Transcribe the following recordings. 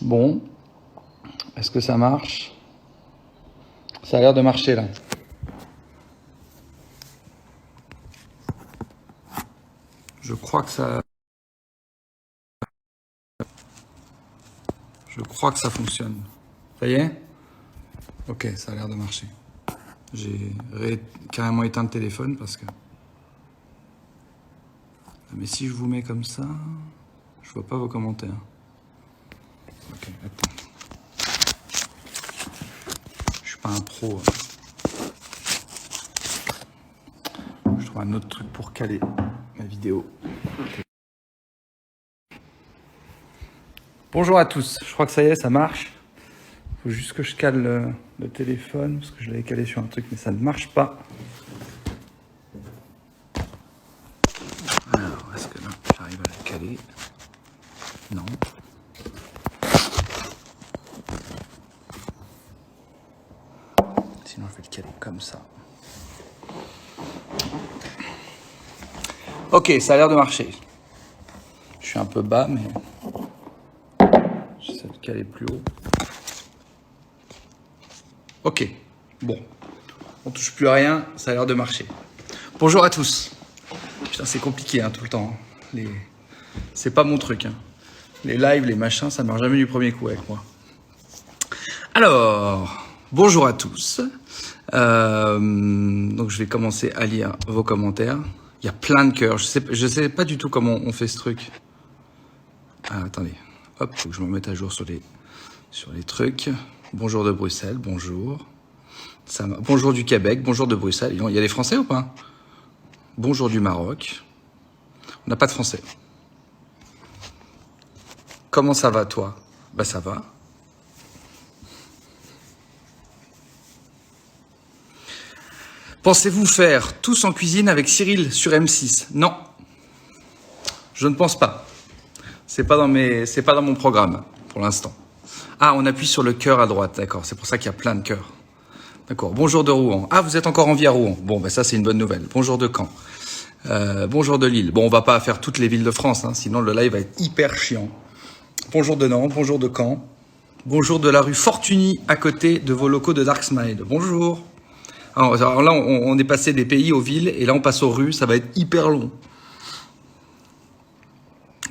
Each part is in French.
Bon, est-ce que ça marche? Ça a l'air de marcher là. Je crois que ça fonctionne. Ça y est? Ok, ça a l'air de marcher. J'ai carrément éteint le téléphone parce que... Mais si je vous mets comme ça, je vois pas vos commentaires. Ok, attends. Je suis pas un pro. Je trouve un autre truc pour caler ma vidéo. Bonjour à tous, je crois que ça y est, ça marche. Faut juste que je cale le téléphone parce que je l'avais calé sur un truc mais ça ne marche pas. Alors, est-ce que là, j'arrive à la caler? Non. Sinon, je vais le caler comme ça. Ok, ça a l'air de marcher. Je suis un peu bas, mais j'essaie de caler plus haut. Ok, bon. On touche plus à rien, ça a l'air de marcher. Bonjour à tous. Putain, c'est compliqué tout le temps. C'est pas mon truc. Les lives, les machins, ça marche jamais du premier coup avec moi. Alors, bonjour à tous. Donc je vais commencer à lire vos commentaires. Il y a plein de cœurs. Je sais pas du tout comment on fait ce truc. Ah, attendez. Hop, faut que je me mette à jour sur les trucs. Bonjour de Bruxelles, bonjour. Bonjour du Québec, bonjour de Bruxelles. Il y a des Français ou pas? Bonjour du Maroc. On n'a pas de Français. Comment ça va, toi? Bah, ça va. Pensez-vous faire tous en cuisine avec Cyril sur M6? Non. Je ne pense pas. C'est pas dans mon programme, pour l'instant. Ah, on appuie sur le cœur à droite, d'accord. C'est pour ça qu'il y a plein de cœurs. D'accord. Bonjour de Rouen. Ah, vous êtes encore en vie à Rouen. Bon, ben ça, c'est une bonne nouvelle. Bonjour de Caen. Bonjour de Lille. Bon, on va pas faire toutes les villes de France, sinon le live va être hyper chiant. Bonjour de Nantes, bonjour de Caen. Bonjour de la rue Fortuny, à côté de vos locaux de Dark Smile. Bonjour. Alors là, on est passé des pays aux villes, et là, on passe aux rues. Ça va être hyper long.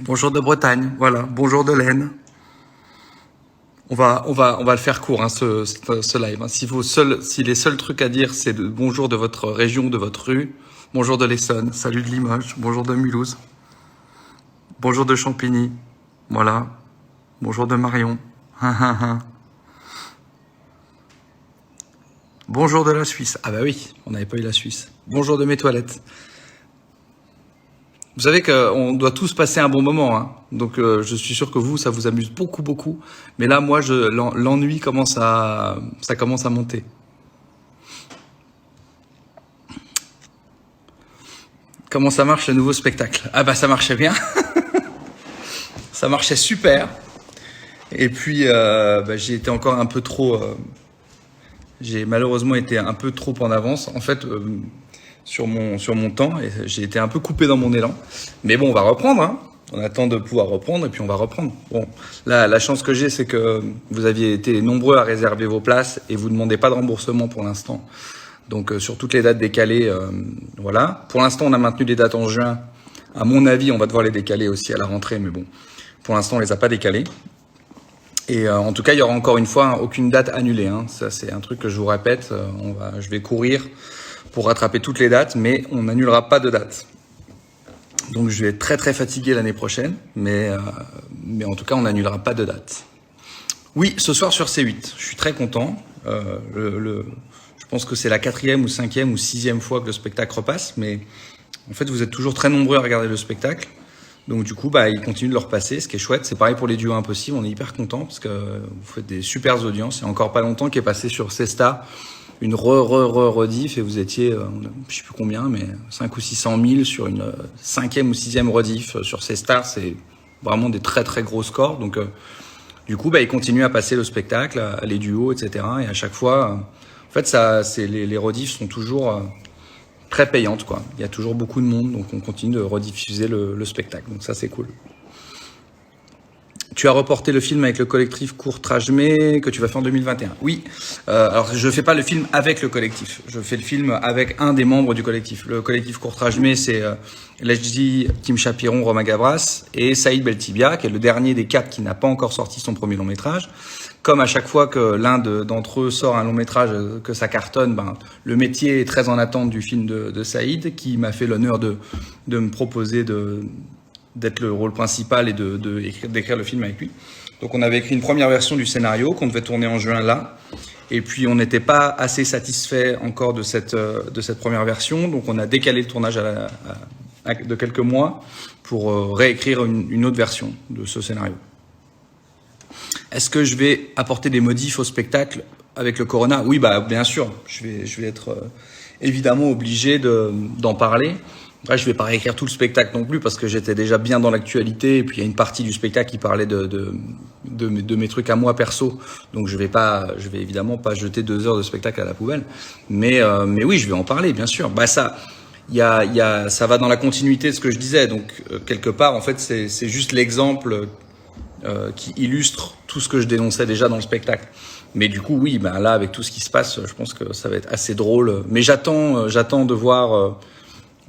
Bonjour de Bretagne, voilà. Bonjour de l'Aisne. On va le faire court, ce live. Si les seuls trucs à dire, c'est bonjour de votre région, de votre rue. Bonjour de l'Essonne, salut de Limoges, bonjour de Mulhouse. Bonjour de Champigny, voilà. Bonjour de Marion. Bonjour de la Suisse. Ah bah oui, on n'avait pas eu la Suisse. Bonjour de mes toilettes. Vous savez qu'on doit tous passer un bon moment, donc je suis sûr que vous, ça vous amuse beaucoup, beaucoup. Mais là, moi, l'ennui commence à monter. Comment ça marche le nouveau spectacle? Ah bah ça marchait bien, ça marchait super. Et puis j'ai été encore un peu trop, j'ai malheureusement été un peu trop en avance. En fait. Sur mon temps, et j'ai été un peu coupé dans mon élan. Mais bon, on va reprendre, On attend de pouvoir reprendre, et puis on va reprendre. Bon, là, la chance que j'ai, c'est que vous aviez été nombreux à réserver vos places, et vous ne demandez pas de remboursement pour l'instant. Donc, sur toutes les dates décalées, voilà. Pour l'instant, on a maintenu les dates en juin. À mon avis, on va devoir les décaler aussi à la rentrée, mais bon, pour l'instant, on les a pas décalés. Et en tout cas, il y aura encore une fois aucune date annulée. Ça, c'est un truc que je vous répète. Je vais courir pour rattraper toutes les dates, mais on n'annulera pas de date. Donc je vais être très très fatigué l'année prochaine, mais en tout cas on n'annulera pas de date. Oui, ce soir sur C8, je suis très content. Je pense que c'est la 4e ou 5e ou 6e fois que le spectacle repasse, mais en fait vous êtes toujours très nombreux à regarder le spectacle. Donc du coup, il continue de le repasser, ce qui est chouette. C'est pareil pour les duos impossibles, on est hyper contents parce que vous faites des super audiences. Il y a encore pas longtemps qui est passé sur Cesta, une rediff, et vous étiez, je sais plus combien, mais 5 ou 600 000 sur une 5e ou 6e rediff sur Cesta. C'est vraiment des très très gros scores. Donc du coup, il continue à passer le spectacle, les duos, etc. Et à chaque fois, en fait, les rediffs sont toujours très payantes, quoi. Il y a toujours beaucoup de monde, donc on continue de rediffuser le spectacle. Donc ça, c'est cool. tu as reporté le film avec le collectif Courtrage-Mai que tu vas faire en 2021. Oui, alors je fais pas le film avec le collectif, je fais le film avec un des membres du collectif. Le collectif Courtrage-Mai, c'est Lejdi, Kim Chapiron, Romain Gavras et Saïd Beltibia, qui est le dernier des 4 qui n'a pas encore sorti son premier long métrage. Comme à chaque fois que l'un d'entre eux sort un long métrage, que ça cartonne, le métier est très en attente du film de Saïd, qui m'a fait l'honneur de me proposer d'être le rôle principal et d'écrire le film avec lui. Donc on avait écrit une première version du scénario qu'on devait tourner en juin là. Et puis on n'était pas assez satisfait encore de cette première version. Donc on a décalé le tournage de quelques mois pour réécrire une autre version de ce scénario. Est-ce que je vais apporter des modifs au spectacle avec le corona? Oui, bien sûr. Je vais être évidemment obligé d'en parler. Après, je vais pas réécrire tout le spectacle non plus parce que j'étais déjà bien dans l'actualité. Et puis il y a une partie du spectacle qui parlait de mes trucs à moi perso. Donc je vais évidemment pas jeter 2 heures de spectacle à la poubelle. Mais oui, je vais en parler, bien sûr. Ça va dans la continuité de ce que je disais. Donc quelque part, en fait, c'est juste l'exemple qui illustre tout ce que je dénonçais déjà dans le spectacle. Mais du coup, oui, là, avec tout ce qui se passe, je pense que ça va être assez drôle. Mais j'attends de voir.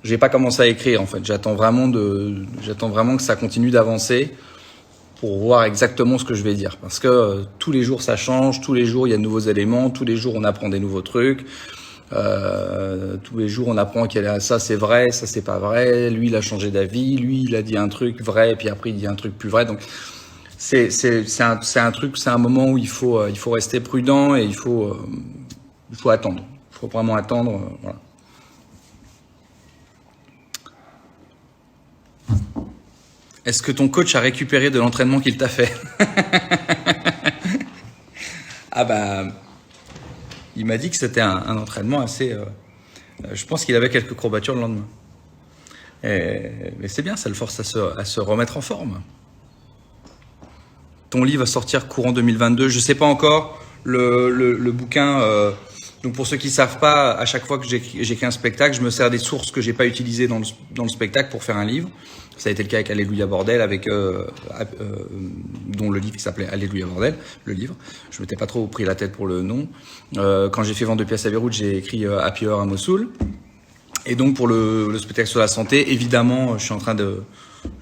J'ai pas commencé à écrire, en fait. J'attends vraiment que ça continue d'avancer pour voir exactement ce que je vais dire. Parce que tous les jours, ça change. Tous les jours, il y a de nouveaux éléments. Tous les jours, on apprend des nouveaux trucs. Tous les jours, on apprend ça c'est vrai, ça c'est pas vrai. Lui, il a changé d'avis. Lui, il a dit un truc vrai, et puis après, il dit un truc plus vrai. Donc, c'est un moment où il faut rester prudent et il faut attendre. Il faut vraiment attendre. Voilà. Est-ce que ton coach a récupéré de l'entraînement qu'il t'a fait? Il m'a dit que c'était un entraînement assez. Je pense qu'il avait quelques courbatures le lendemain. Mais c'est bien, ça le force à se remettre en forme. Ton livre va sortir courant 2022. Je sais pas encore. Le bouquin. Donc pour ceux qui savent pas, à chaque fois que j'écris un spectacle, je me sers des sources que j'ai pas utilisées dans le spectacle pour faire un livre. Ça a été le cas avec Alléluia Bordel, dont le livre qui s'appelait Alléluia Bordel, le livre. Je m'étais pas trop pris la tête pour le nom. Quand j'ai fait Vendre de pièces à Beyrouth, j'ai écrit Happy Hour à Mossoul. Et donc pour le spectacle sur la santé, évidemment, je suis en train de...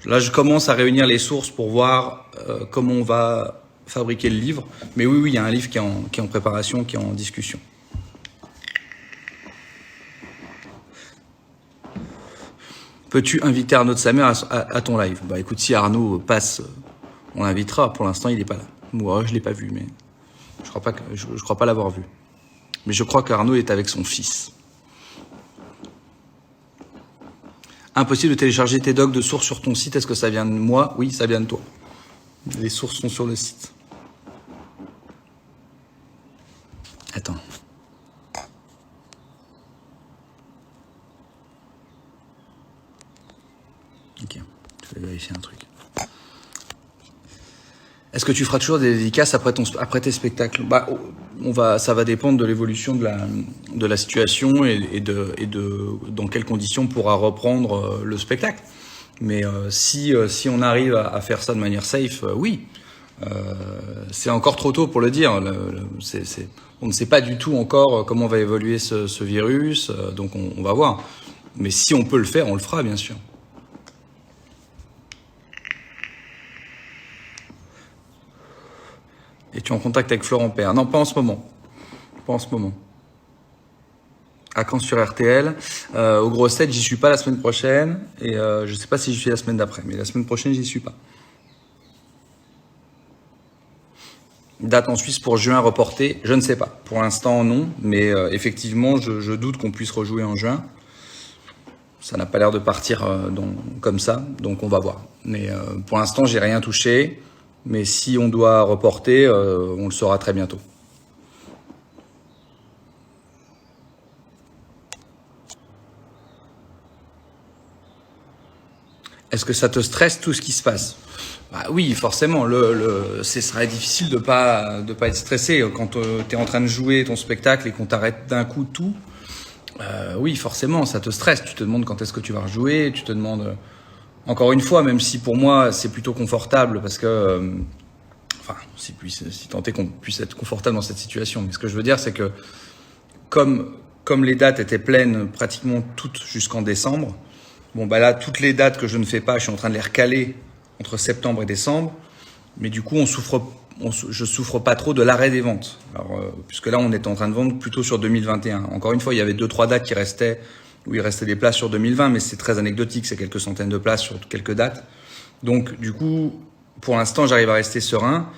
Là, je commence à réunir les sources pour voir comment on va fabriquer le livre. Mais oui, il y a un livre qui est en préparation, qui est en discussion. Peux-tu inviter Arnaud de Samer à ton live? Écoute, si Arnaud passe, on l'invitera. Pour l'instant, il n'est pas là. Moi, je l'ai pas vu, mais je crois pas l'avoir vu. Mais je crois qu'Arnaud est avec son fils. Impossible de télécharger tes docs de sources sur ton site. Est-ce que ça vient de moi? Oui, ça vient de toi. Les sources sont sur le site. Attends. Ok, je vais vérifier un truc. Est-ce que tu feras toujours des dédicaces après tes spectacles? Ça va dépendre de l'évolution de la situation et dans quelles conditions on pourra reprendre le spectacle. Mais si on arrive à faire ça de manière safe, oui. C'est encore trop tôt pour le dire. On ne sait pas du tout encore comment va évoluer ce virus, donc on va voir. Mais si on peut le faire, on le fera, bien sûr. Es-tu en contact avec Florent Père? Non, pas en ce moment. Pas en ce moment. À Caen sur RTL. Au Grosses Têtes, j'y suis pas la semaine prochaine. Et je sais pas si j'y suis la semaine d'après. Mais la semaine prochaine, j'y suis pas. Date en Suisse pour juin reportée, je ne sais pas. Pour l'instant, non. Mais effectivement, je doute qu'on puisse rejouer en juin. Ça n'a pas l'air de partir comme ça. Donc on va voir. Mais pour l'instant, j'ai rien touché. Mais si on doit reporter, on le saura très bientôt. Est-ce que ça te stresse tout ce qui se passe? Oui, forcément. Ce serait difficile de pas être stressé quand tu es en train de jouer ton spectacle et qu'on t'arrête d'un coup tout. Oui, forcément, ça te stresse. Tu te demandes quand est-ce que tu vas rejouer. Tu te demandes... Encore une fois, même si pour moi c'est plutôt confortable parce que enfin, si tant est qu'on puisse être confortable dans cette situation. Mais ce que je veux dire, c'est que comme les dates étaient pleines pratiquement toutes jusqu'en décembre, bon, bah là, toutes les dates que je ne fais pas, je suis en train de les recaler entre septembre et décembre. Mais du coup, je souffre pas trop de l'arrêt des ventes. Alors, puisque là, on est en train de vendre plutôt sur 2021. Encore une fois, il y avait 2-3 dates qui restaient, où il restait des places sur 2020, mais c'est très anecdotique, c'est quelques centaines de places sur quelques dates. Donc, du coup, pour l'instant, j'arrive à rester serein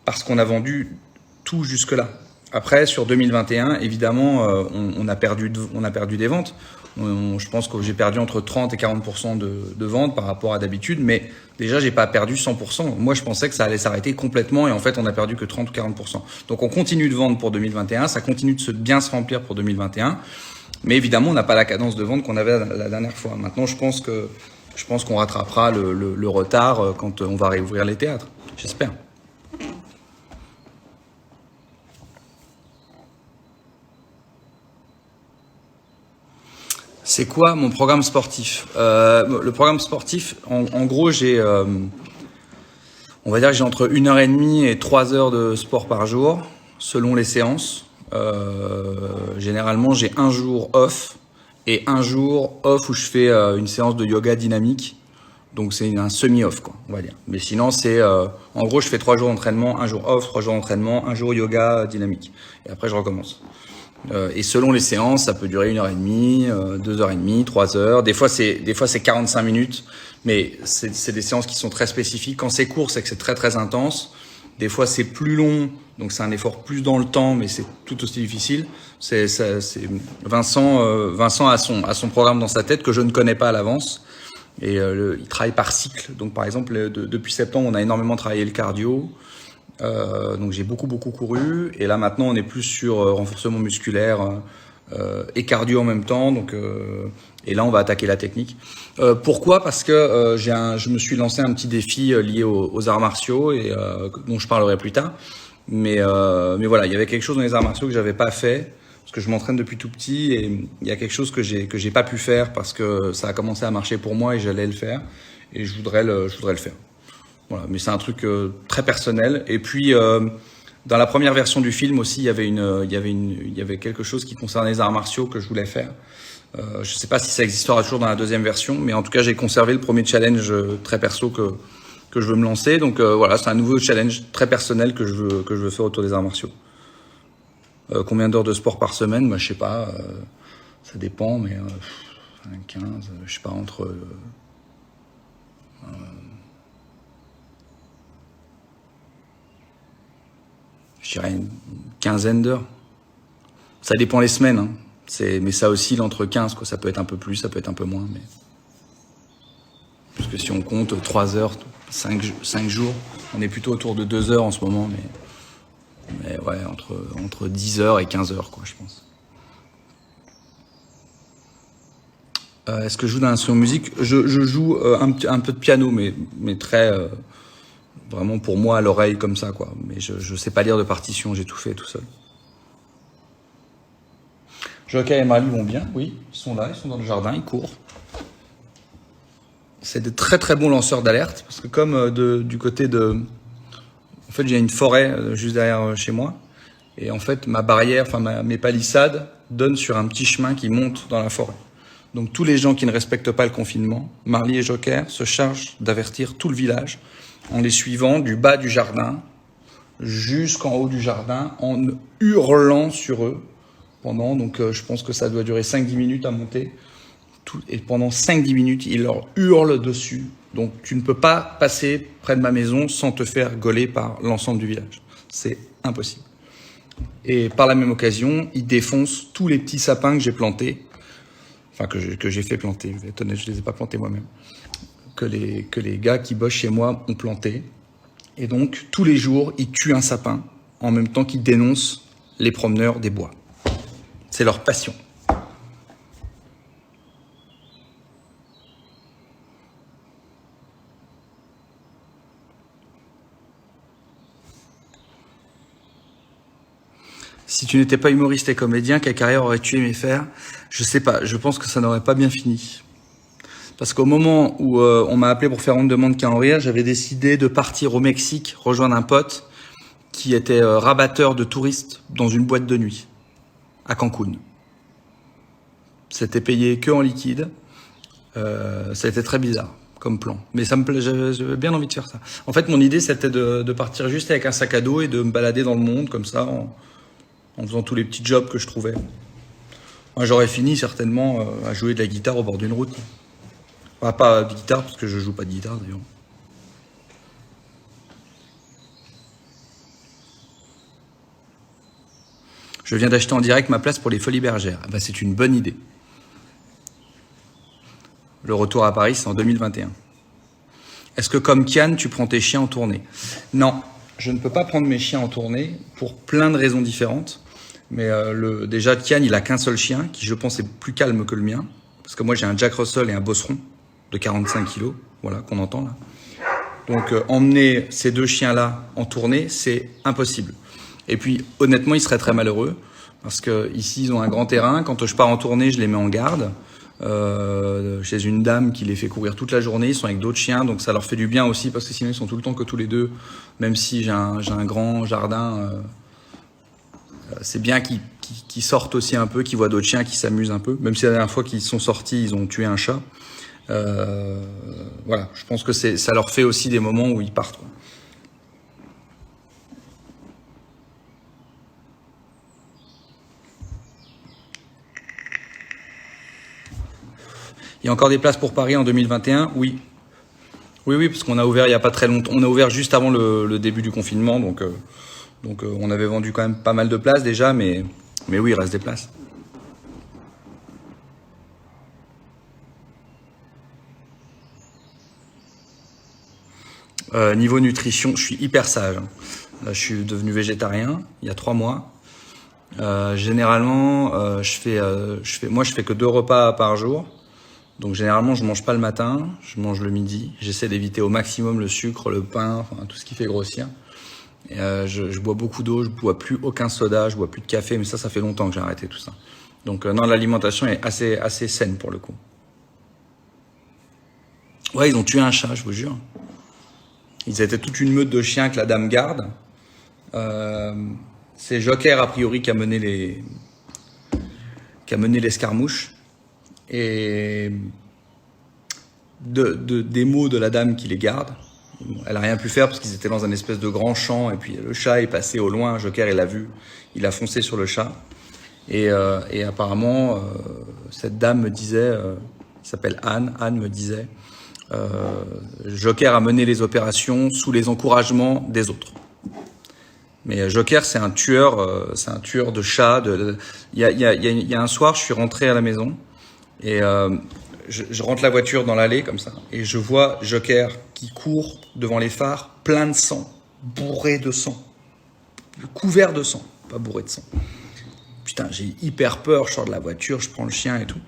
parce qu'on a vendu tout jusque-là. Après, sur 2021, évidemment, on a perdu des ventes. Je pense que j'ai perdu entre 30 et 40% de ventes par rapport à d'habitude, mais déjà, j'ai pas perdu 100%. Moi, je pensais que ça allait s'arrêter complètement et en fait, on a perdu que 30 ou 40%. Donc, on continue de vendre pour 2021, ça continue de bien se remplir pour 2021, mais évidemment, on n'a pas la cadence de vente qu'on avait la dernière fois. Maintenant, je pense qu'on rattrapera le retard quand on va réouvrir les théâtres. J'espère. C'est quoi mon programme sportif? Le programme sportif, en gros, on va dire que j'ai entre 1h30 et 3 heures de sport par jour, selon les séances. Généralement, j'ai un jour off et un jour off où je fais une séance de yoga dynamique. Donc c'est un semi-off, quoi, on va dire. Mais sinon, en gros, je fais 3 jours d'entraînement, un jour off, 3 jours d'entraînement, un jour yoga dynamique. Et après, je recommence. Et selon les séances, ça peut durer 1h30, 2h30, 3 heures. Des fois, c'est 45 minutes, mais c'est des séances qui sont très spécifiques. Quand c'est court, c'est que c'est très très intense. Des fois, c'est plus long, donc c'est un effort plus dans le temps, mais c'est tout aussi difficile. Vincent a son programme dans sa tête que je ne connais pas à l'avance. Et il travaille par cycle. Donc par exemple, depuis septembre, on a énormément travaillé le cardio. Donc j'ai beaucoup couru. Et là maintenant, on est plus sur renforcement musculaire et cardio en même temps. Donc et là, on va attaquer la technique. Pourquoi? Parce que je me suis lancé un petit défi lié aux arts martiaux et dont je parlerai plus tard. Mais voilà, il y avait quelque chose dans les arts martiaux que j'avais pas fait. Parce que je m'entraîne depuis tout petit et il y a quelque chose que j'ai pas pu faire parce que ça a commencé à marcher pour moi et j'allais le faire et je voudrais le faire. Voilà, mais c'est un truc très personnel. Et puis dans la première version du film aussi, il y avait quelque chose qui concernait les arts martiaux que je voulais faire. Je sais pas si ça existera toujours dans la deuxième version, mais en tout cas j'ai conservé le premier challenge très perso que je veux me lancer. Donc voilà, c'est un nouveau challenge très personnel que je veux faire autour des arts martiaux. Combien d'heures de sport par semaine? Bah, je sais pas, ça dépend, mais 15, je sais pas, entre je dirais une quinzaine d'heures. Ça dépend les semaines, hein. Mais ça oscille entre 15, quoi. Ça peut être un peu plus, ça peut être un peu moins, mais parce que si on compte 3 heures, 5 jours, on est plutôt autour de 2 heures en ce moment, mais ouais, entre 10 heures et 15 heures, quoi, je pense. Est-ce que je joue d'un instrument de musique? Je joue un peu de piano, mais très vraiment pour moi à l'oreille comme ça, quoi. Mais je sais pas lire de partition, j'ai tout fait tout seul. Joachim et Marley vont bien, oui, ils sont là, ils sont dans le jardin, ils courent. C'est de très très bons lanceurs d'alerte parce que comme du côté de, en fait, j'ai une forêt juste derrière chez moi. Et en fait, ma barrière, enfin mes palissades donnent sur un petit chemin qui monte dans la forêt. Donc tous les gens qui ne respectent pas le confinement, Marley et Joker se chargent d'avertir tout le village en les suivant du bas du jardin jusqu'en haut du jardin en hurlant sur eux pendant, donc je pense que ça doit durer 5-10 minutes à monter. Et pendant 5-10 minutes, ils leur hurlent dessus. Donc tu ne peux pas passer près de ma maison sans te faire gauler par l'ensemble du village. C'est impossible. Et par la même occasion, ils défoncent tous les petits sapins que j'ai plantés, enfin que j'ai fait planter, je vais être honnête, je les ai pas plantés moi-même, que les gars qui bossent chez moi ont planté. Et donc tous les jours, ils tuent un sapin en même temps qu'ils dénoncent les promeneurs des bois. C'est leur passion. Si tu n'étais pas humoriste et comédien, quelle carrière aurais-tu aimé faire? Je sais pas, je pense que ça n'aurait pas bien fini. Parce qu'au moment où on m'a appelé pour faire une demande qu'à en rire, j'avais décidé de partir au Mexique, rejoindre un pote qui était rabatteur de touristes dans une boîte de nuit, à Cancun. C'était payé que en liquide. Ça a été très bizarre comme plan. Mais ça me plaît, j'avais bien envie de faire ça. En fait, mon idée, c'était de partir juste avec un sac à dos et de me balader dans le monde, comme ça, en faisant tous les petits jobs que je trouvais. Moi, j'aurais fini certainement à jouer de la guitare au bord d'une route. Enfin, pas de guitare, parce que je joue pas de guitare, d'ailleurs. Je viens d'acheter en direct ma place pour les Folies Bergères. Ah bah, c'est une bonne idée. Le retour à Paris, c'est en 2021. Est-ce que comme Kian, tu prends tes chiens en tournée? Non, je ne peux pas prendre mes chiens en tournée pour plein de raisons différentes. Mais déjà, Kian, il a qu'un seul chien, qui je pense est plus calme que le mien. Parce que moi, j'ai un Jack Russell et un Bosseron de 45 kilos, voilà, qu'on entend là. Donc emmener ces deux chiens-là en tournée, c'est impossible. Et puis, honnêtement, ils seraient très malheureux. Parce que ici, ils ont un grand terrain. Quand je pars en tournée, je les mets en garde. Chez une dame qui les fait courir toute la journée, ils sont avec d'autres chiens, donc ça leur fait du bien aussi parce que sinon ils sont tout le temps que tous les deux, même si j'ai un grand jardin, c'est bien qu'ils sortent aussi un peu, qu'ils voient d'autres chiens, qu'ils s'amusent un peu, même si la dernière fois qu'ils sont sortis, ils ont tué un chat. Voilà, je pense que ça leur fait aussi des moments où ils partent, quoi. Il y a encore des places pour Paris en 2021? Oui. Oui, parce qu'on a ouvert il n'y a pas très longtemps. On a ouvert juste avant le début du confinement, donc on avait vendu quand même pas mal de places déjà, mais oui, il reste des places. Niveau nutrition, je suis hyper sage, hein. Là, je suis devenu végétarien il y a 3 mois. Généralement, moi, je fais que 2 repas par jour. Donc généralement, je mange pas le matin, je mange le midi. J'essaie d'éviter au maximum le sucre, le pain, enfin tout ce qui fait grossir. Et je bois beaucoup d'eau, je bois plus aucun soda, je bois plus de café, mais ça fait longtemps que j'ai arrêté tout ça. Donc non, l'alimentation est assez saine pour le coup. Ouais, ils ont tué un chat, je vous jure. Ils étaient toute une meute de chiens que la dame garde. C'est Joker a priori qui a mené l'escarmouche. Et des mots de la dame qui les garde. Elle a rien pu faire parce qu'ils étaient dans un espèce de grand champ et puis le chat est passé au loin. Joker, il l'a vu, il a foncé sur le chat. Et apparemment, cette dame me disait, qui s'appelle Anne me disait, Joker a mené les opérations sous les encouragements des autres. Mais Joker, c'est un tueur de chats. Il y a un soir, je suis rentré à la maison. Et je rentre la voiture dans l'allée comme ça et je vois Joker qui court devant les phares, plein de sang, bourré de sang, couvert de sang, pas bourré de sang. Putain, j'ai hyper peur, je sors de la voiture, je prends le chien et tout.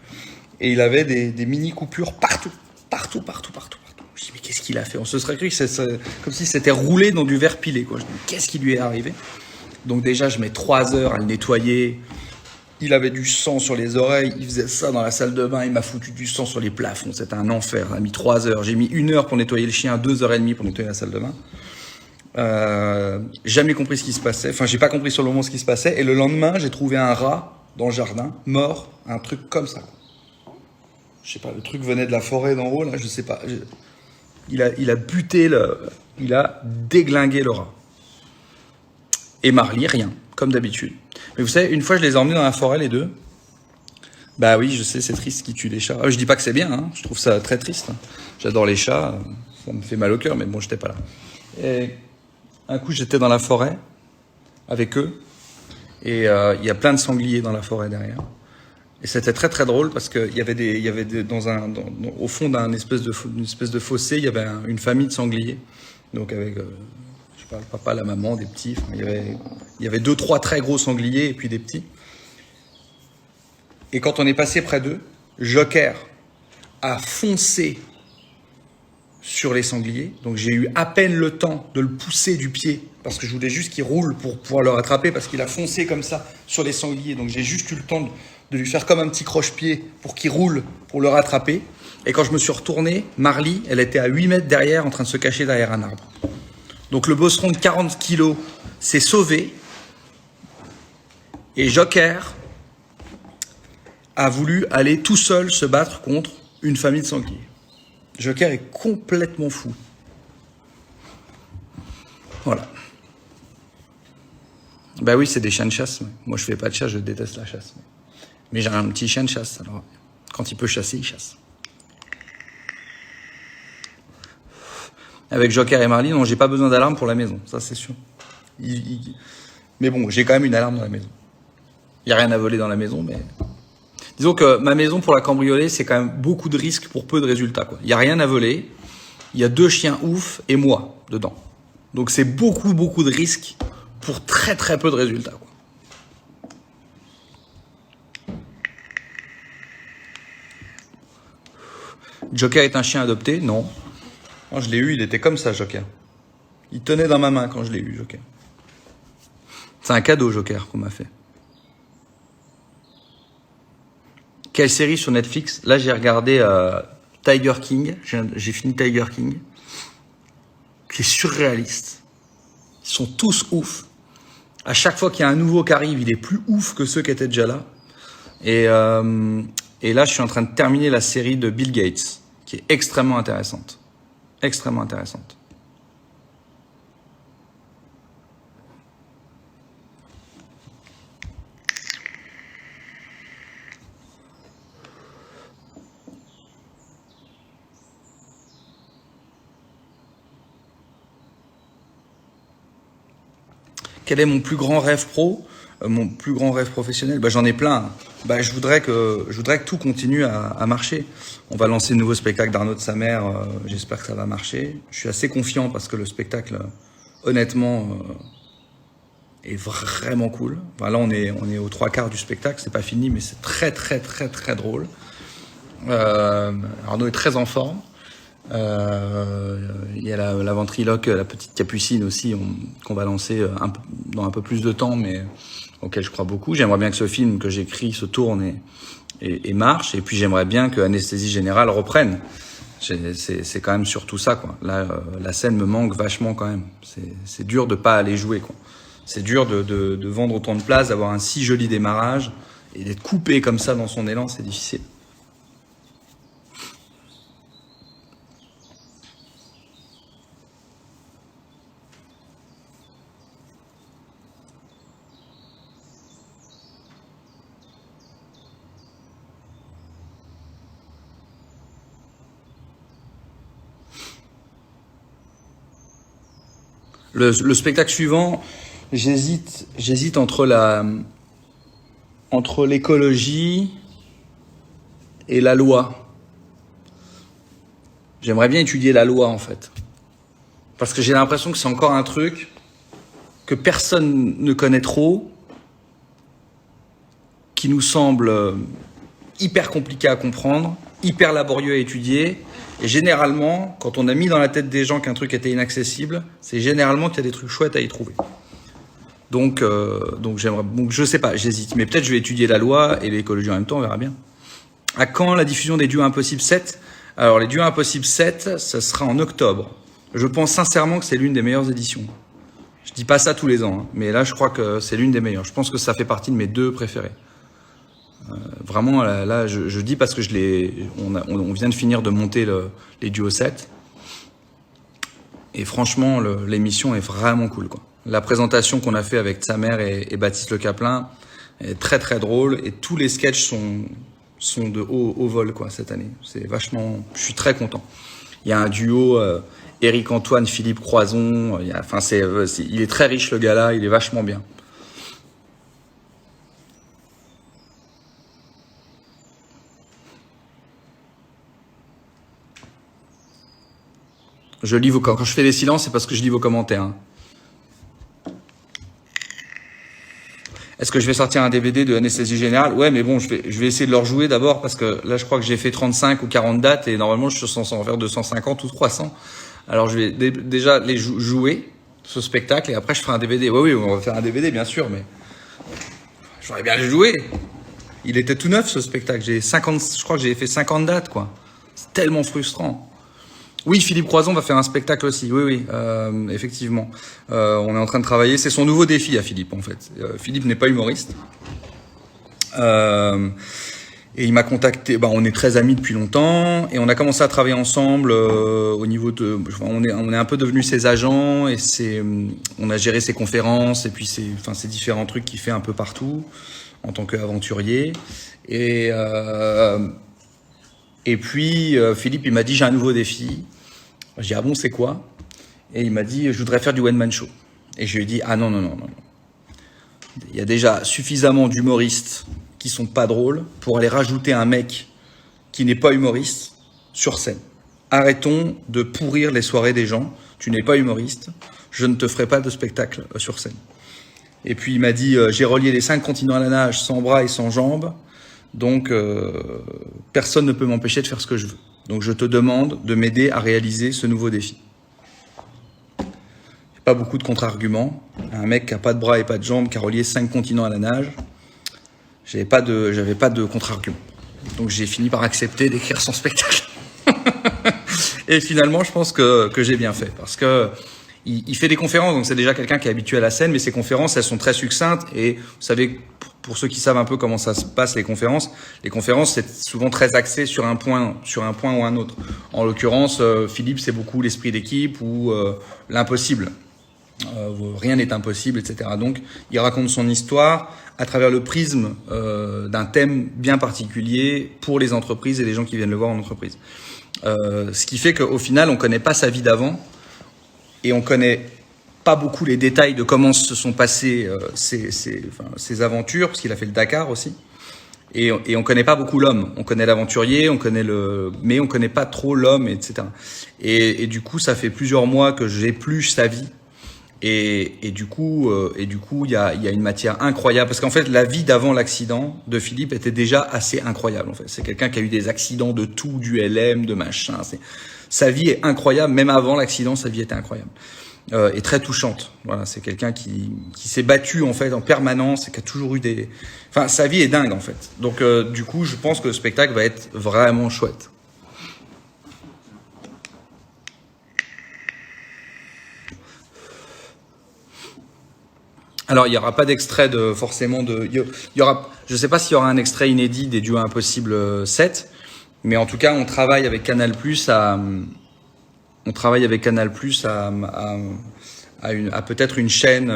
Et il avait des mini coupures partout. Je dis mais qu'est-ce qu'il a fait? On se serait cru que c'est comme si c'était roulé dans du verre pilé, quoi. Je dis qu'est-ce qui lui est arrivé? Donc déjà je mets 3 heures à le nettoyer. Il avait du sang sur les oreilles, il faisait ça dans la salle de bain, il m'a foutu du sang sur les plafonds, c'était un enfer. Il a mis 3 heures, j'ai mis 1 heure pour nettoyer le chien, 2 heures et demie pour nettoyer la salle de bain. Jamais compris ce qui se passait, enfin j'ai pas compris sur le moment ce qui se passait, et le lendemain j'ai trouvé un rat dans le jardin, mort, un truc comme ça. Je sais pas, le truc venait de la forêt d'en haut, là, je sais pas. Il a buté, il a déglingué le rat. Et Marley, rien, comme d'habitude. Mais vous savez, une fois je les ai emmenés dans la forêt les deux. Bah oui, je sais, c'est triste qu'ils tuent les chats. Je dis pas que c'est bien, hein. Je trouve ça très triste. J'adore les chats, ça me fait mal au cœur, mais bon, j'étais pas là. Et un coup, j'étais dans la forêt avec eux, et il y a plein de sangliers dans la forêt derrière. Et c'était très très drôle parce que au fond d'une espèce de fossé, il y avait une famille de sangliers. Donc avec le papa, la maman, des petits. Enfin, il y avait 2-3 très gros sangliers et puis des petits. Et quand on est passé près d'eux, Joker a foncé sur les sangliers. Donc j'ai eu à peine le temps de le pousser du pied parce que je voulais juste qu'il roule pour pouvoir le rattraper parce qu'il a foncé comme ça sur les sangliers. Donc j'ai juste eu le temps de lui faire comme un petit croche-pied pour qu'il roule, pour le rattraper. Et quand je me suis retourné, Marley, elle était à 8 mètres derrière, en train de se cacher derrière un arbre. Donc le bosseron de 40 kilos s'est sauvé. Et Joker a voulu aller tout seul se battre contre une famille de sangliers. Joker est complètement fou. Voilà. Bah oui, c'est des chiens de chasse. Moi, je fais pas de chasse, je déteste la chasse. Mais j'ai un petit chien de chasse, alors quand il peut chasser, il chasse. Avec Joker et Marley, non, j'ai pas besoin d'alarme pour la maison, ça c'est sûr. Mais bon, j'ai quand même une alarme dans la maison. Il n'y a rien à voler dans la maison, mais... Disons que ma maison, pour la cambrioler, c'est quand même beaucoup de risques pour peu de résultats, quoi. Il n'y a rien à voler, il y a 2 chiens ouf et moi dedans. Donc c'est beaucoup de risques pour très peu de résultats, quoi. Joker est un chien adopté? Non. Quand je l'ai eu, il était comme ça, Joker. Il tenait dans ma main quand je l'ai eu, Joker. C'est un cadeau, Joker, qu'on m'a fait. Quelle série sur Netflix? Là, j'ai regardé Tiger King. J'ai fini Tiger King. Qui est surréaliste. Ils sont tous ouf. À chaque fois qu'il y a un nouveau qui arrive, il est plus ouf que ceux qui étaient déjà là. Et là, je suis en train de terminer la série de Bill Gates, qui est extrêmement intéressante. Extrêmement intéressante. Quel est mon plus grand rêve pro? Mon plus grand rêve professionnel? J'en ai plein. Je voudrais que tout continue à marcher. On va lancer le nouveau spectacle d'Arnaud de Samer. J'espère que ça va marcher. Je suis assez confiant parce que le spectacle, honnêtement, est vraiment cool. Là, on est aux 3/4 du spectacle. C'est pas fini, mais c'est très drôle. Arnaud est très en forme. Il y a la ventriloque, la petite Capucine aussi, qu'on va lancer dans un peu plus de temps, mais auquel je crois beaucoup. J'aimerais bien que ce film que j'écris se tourne et marche, et puis j'aimerais bien que Anesthésie Générale reprenne. C'est quand même surtout ça, quoi. Là, la scène me manque vachement quand même. C'est dur de pas aller jouer, quoi. C'est dur de vendre autant de place, d'avoir un si joli démarrage, et d'être coupé comme ça dans son élan, c'est difficile. Le spectacle suivant, j'hésite entre l'écologie et la loi. J'aimerais bien étudier la loi, en fait. Parce que j'ai l'impression que c'est encore un truc que personne ne connaît trop, qui nous semble hyper compliqué à comprendre, hyper laborieux à étudier. Et généralement, quand on a mis dans la tête des gens qu'un truc était inaccessible, c'est généralement qu'il y a des trucs chouettes à y trouver. Donc je sais pas, j'hésite. Mais peut-être je vais étudier la loi et l'écologie en même temps, on verra bien. À quand la diffusion des Duos Impossibles 7? Alors, les Duos Impossibles 7, ça sera en octobre. Je pense sincèrement que c'est l'une des meilleures éditions. Je dis pas ça tous les ans, hein, mais là, je crois que c'est l'une des meilleures. Je pense que ça fait partie de mes 2 préférés. Vraiment, là, je dis parce que on vient de finir de monter les Duos 7. Et franchement, l'émission est vraiment cool, quoi. La présentation qu'on a fait avec Samer et Baptiste Le Caplin est très drôle. Et tous les sketchs sont de haut vol, quoi, cette année. C'est vachement... Je suis très content. Il y a un duo Éric Antoine, Philippe Croison. Il est très riche, le gars-là. Il est vachement bien. Quand je fais des silences, c'est parce que je lis vos commentaires. Hein. Est-ce que je vais sortir un DVD de Anesthésie Générale? Ouais, mais bon, je vais essayer de leur jouer d'abord parce que là, je crois que j'ai fait 35 ou 40 dates et normalement, je suis censé en faire 250 ou 300. Alors, je vais déjà les jouer, ce spectacle, et après, je ferai un DVD. Oui, on va faire un DVD, bien sûr, mais j'aurais bien le jouer. Il était tout neuf ce spectacle. Je crois que j'ai fait 50 dates, quoi. C'est tellement frustrant. Oui, Philippe Croison va faire un spectacle aussi. Oui, oui, effectivement. On est en train de travailler. C'est son nouveau défi à Philippe, en fait. Philippe n'est pas humoriste. Et il m'a contacté. Bah, on est très amis depuis longtemps et on a commencé à travailler ensemble au niveau de. On est un peu devenus ses agents et on a géré ses conférences et puis ses différents trucs qu'il fait un peu partout en tant qu'aventurier. Et puis Philippe, il m'a dit j'ai un nouveau défi. J'ai dit ah bon, c'est quoi? Et il m'a dit je voudrais faire du one man show. Et je lui ai dit ah non non non non. Il y a déjà suffisamment d'humoristes qui sont pas drôles pour aller rajouter un mec qui n'est pas humoriste sur scène. Arrêtons de pourrir les soirées des gens. Tu n'es pas humoriste, je ne te ferai pas de spectacle sur scène. Et puis il m'a dit j'ai relié les 5 continents à la nage sans bras et sans jambes, donc personne ne peut m'empêcher de faire ce que je veux. Donc je te demande de m'aider à réaliser ce nouveau défi. Pas beaucoup de contre-arguments. Un mec qui a pas de bras et pas de jambes, qui a relié 5 continents à la nage, j'avais pas de contre-argument. Donc j'ai fini par accepter d'écrire son spectacle. Et finalement, je pense que j'ai bien fait, parce que il fait des conférences, donc c'est déjà quelqu'un qui est habitué à la scène, mais ses conférences, elles sont très succinctes. Et vous savez, pour ceux qui savent un peu comment ça se passe, les conférences, c'est souvent très axé sur un point ou un autre. En l'occurrence, Philippe, c'est beaucoup l'esprit d'équipe ou l'impossible. Rien n'est impossible, etc. Donc, il raconte son histoire à travers le prisme d'un thème bien particulier pour les entreprises et les gens qui viennent le voir en entreprise. Ce qui fait qu'au final, on connaît pas sa vie d'avant et on connaît pas beaucoup les détails de comment se sont passées ses aventures, parce qu'il a fait le Dakar aussi. Et on connaît pas beaucoup l'homme. On connaît l'aventurier, mais on connaît pas trop l'homme, etc. Et du coup, ça fait plusieurs mois que j'épluche sa vie. Et du coup, il y a une matière incroyable, parce qu'en fait, la vie d'avant l'accident de Philippe était déjà assez incroyable. En fait, c'est quelqu'un qui a eu des accidents de tout, du LM, de machin. Sa vie est incroyable, même avant l'accident, sa vie était incroyable et très touchante. Voilà, c'est quelqu'un qui s'est battu en fait en permanence et qui a toujours eu sa vie est dingue en fait. Donc, du coup, je pense que le spectacle va être vraiment chouette. Alors, il n'y aura pas d'extrait je ne sais pas s'il y aura un extrait inédit des Duos Impossibles 7, mais en tout cas, on travaille avec Canal+ à peut-être une chaîne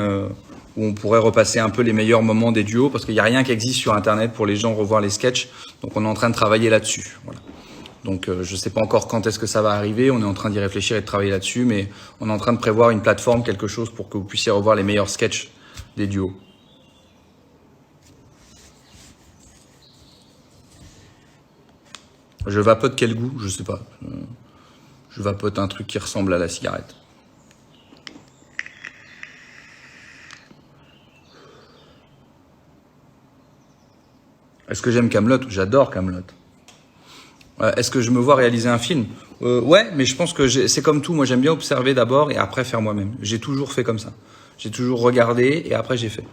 où on pourrait repasser un peu les meilleurs moments des duos, parce qu'il n'y a rien qui existe sur Internet pour les gens revoir les sketchs. Donc, on est en train de travailler là-dessus. Voilà. Donc, je ne sais pas encore quand est-ce que ça va arriver. On est en train d'y réfléchir et de travailler là-dessus, mais on est en train de prévoir une plateforme, quelque chose pour que vous puissiez revoir les meilleurs sketchs des duos. Je vapote quel goût? Je sais pas. Je vapote un truc qui ressemble à la cigarette. Est-ce que j'aime Kaamelott? J'adore Kaamelott. Est-ce que je me vois réaliser un film? Ouais, mais je pense que c'est comme tout. Moi, j'aime bien observer d'abord et après faire moi-même. J'ai toujours fait comme ça. J'ai toujours regardé et après j'ai fait.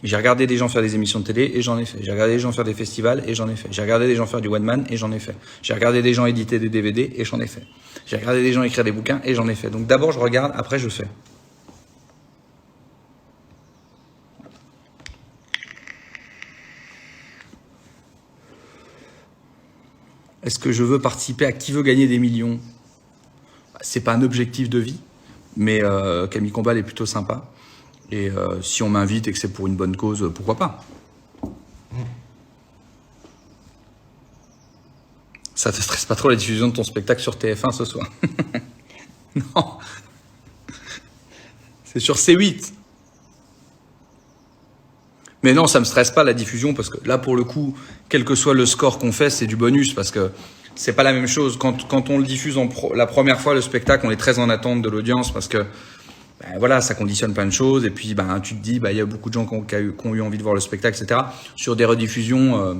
J'ai regardé des gens faire des émissions de télé et j'en ai fait. J'ai regardé des gens faire des festivals et j'en ai fait. J'ai regardé des gens faire du one man et j'en ai fait. J'ai regardé des gens éditer des DVD et j'en ai fait. J'ai regardé des gens écrire des bouquins et j'en ai fait. Donc d'abord je regarde, après je fais. Est-ce que je veux participer à Qui veut gagner des millions? C'est pas un objectif de vie, mais Camille Combal est plutôt sympa. Et si on m'invite et que c'est pour une bonne cause, pourquoi pas? Ça te stresse pas trop la diffusion de ton spectacle sur TF1 ce soir? Non. C'est sur C8. Mais non, ça me stresse pas la diffusion, parce que là, pour le coup, quel que soit le score qu'on fait, c'est du bonus, parce que c'est pas la même chose. Quand on le diffuse la première fois, le spectacle, on est très en attente de l'audience, parce que voilà, ça conditionne plein de choses. Et puis, tu te dis, il y a beaucoup de gens qui ont eu envie de voir le spectacle, etc. Sur des rediffusions,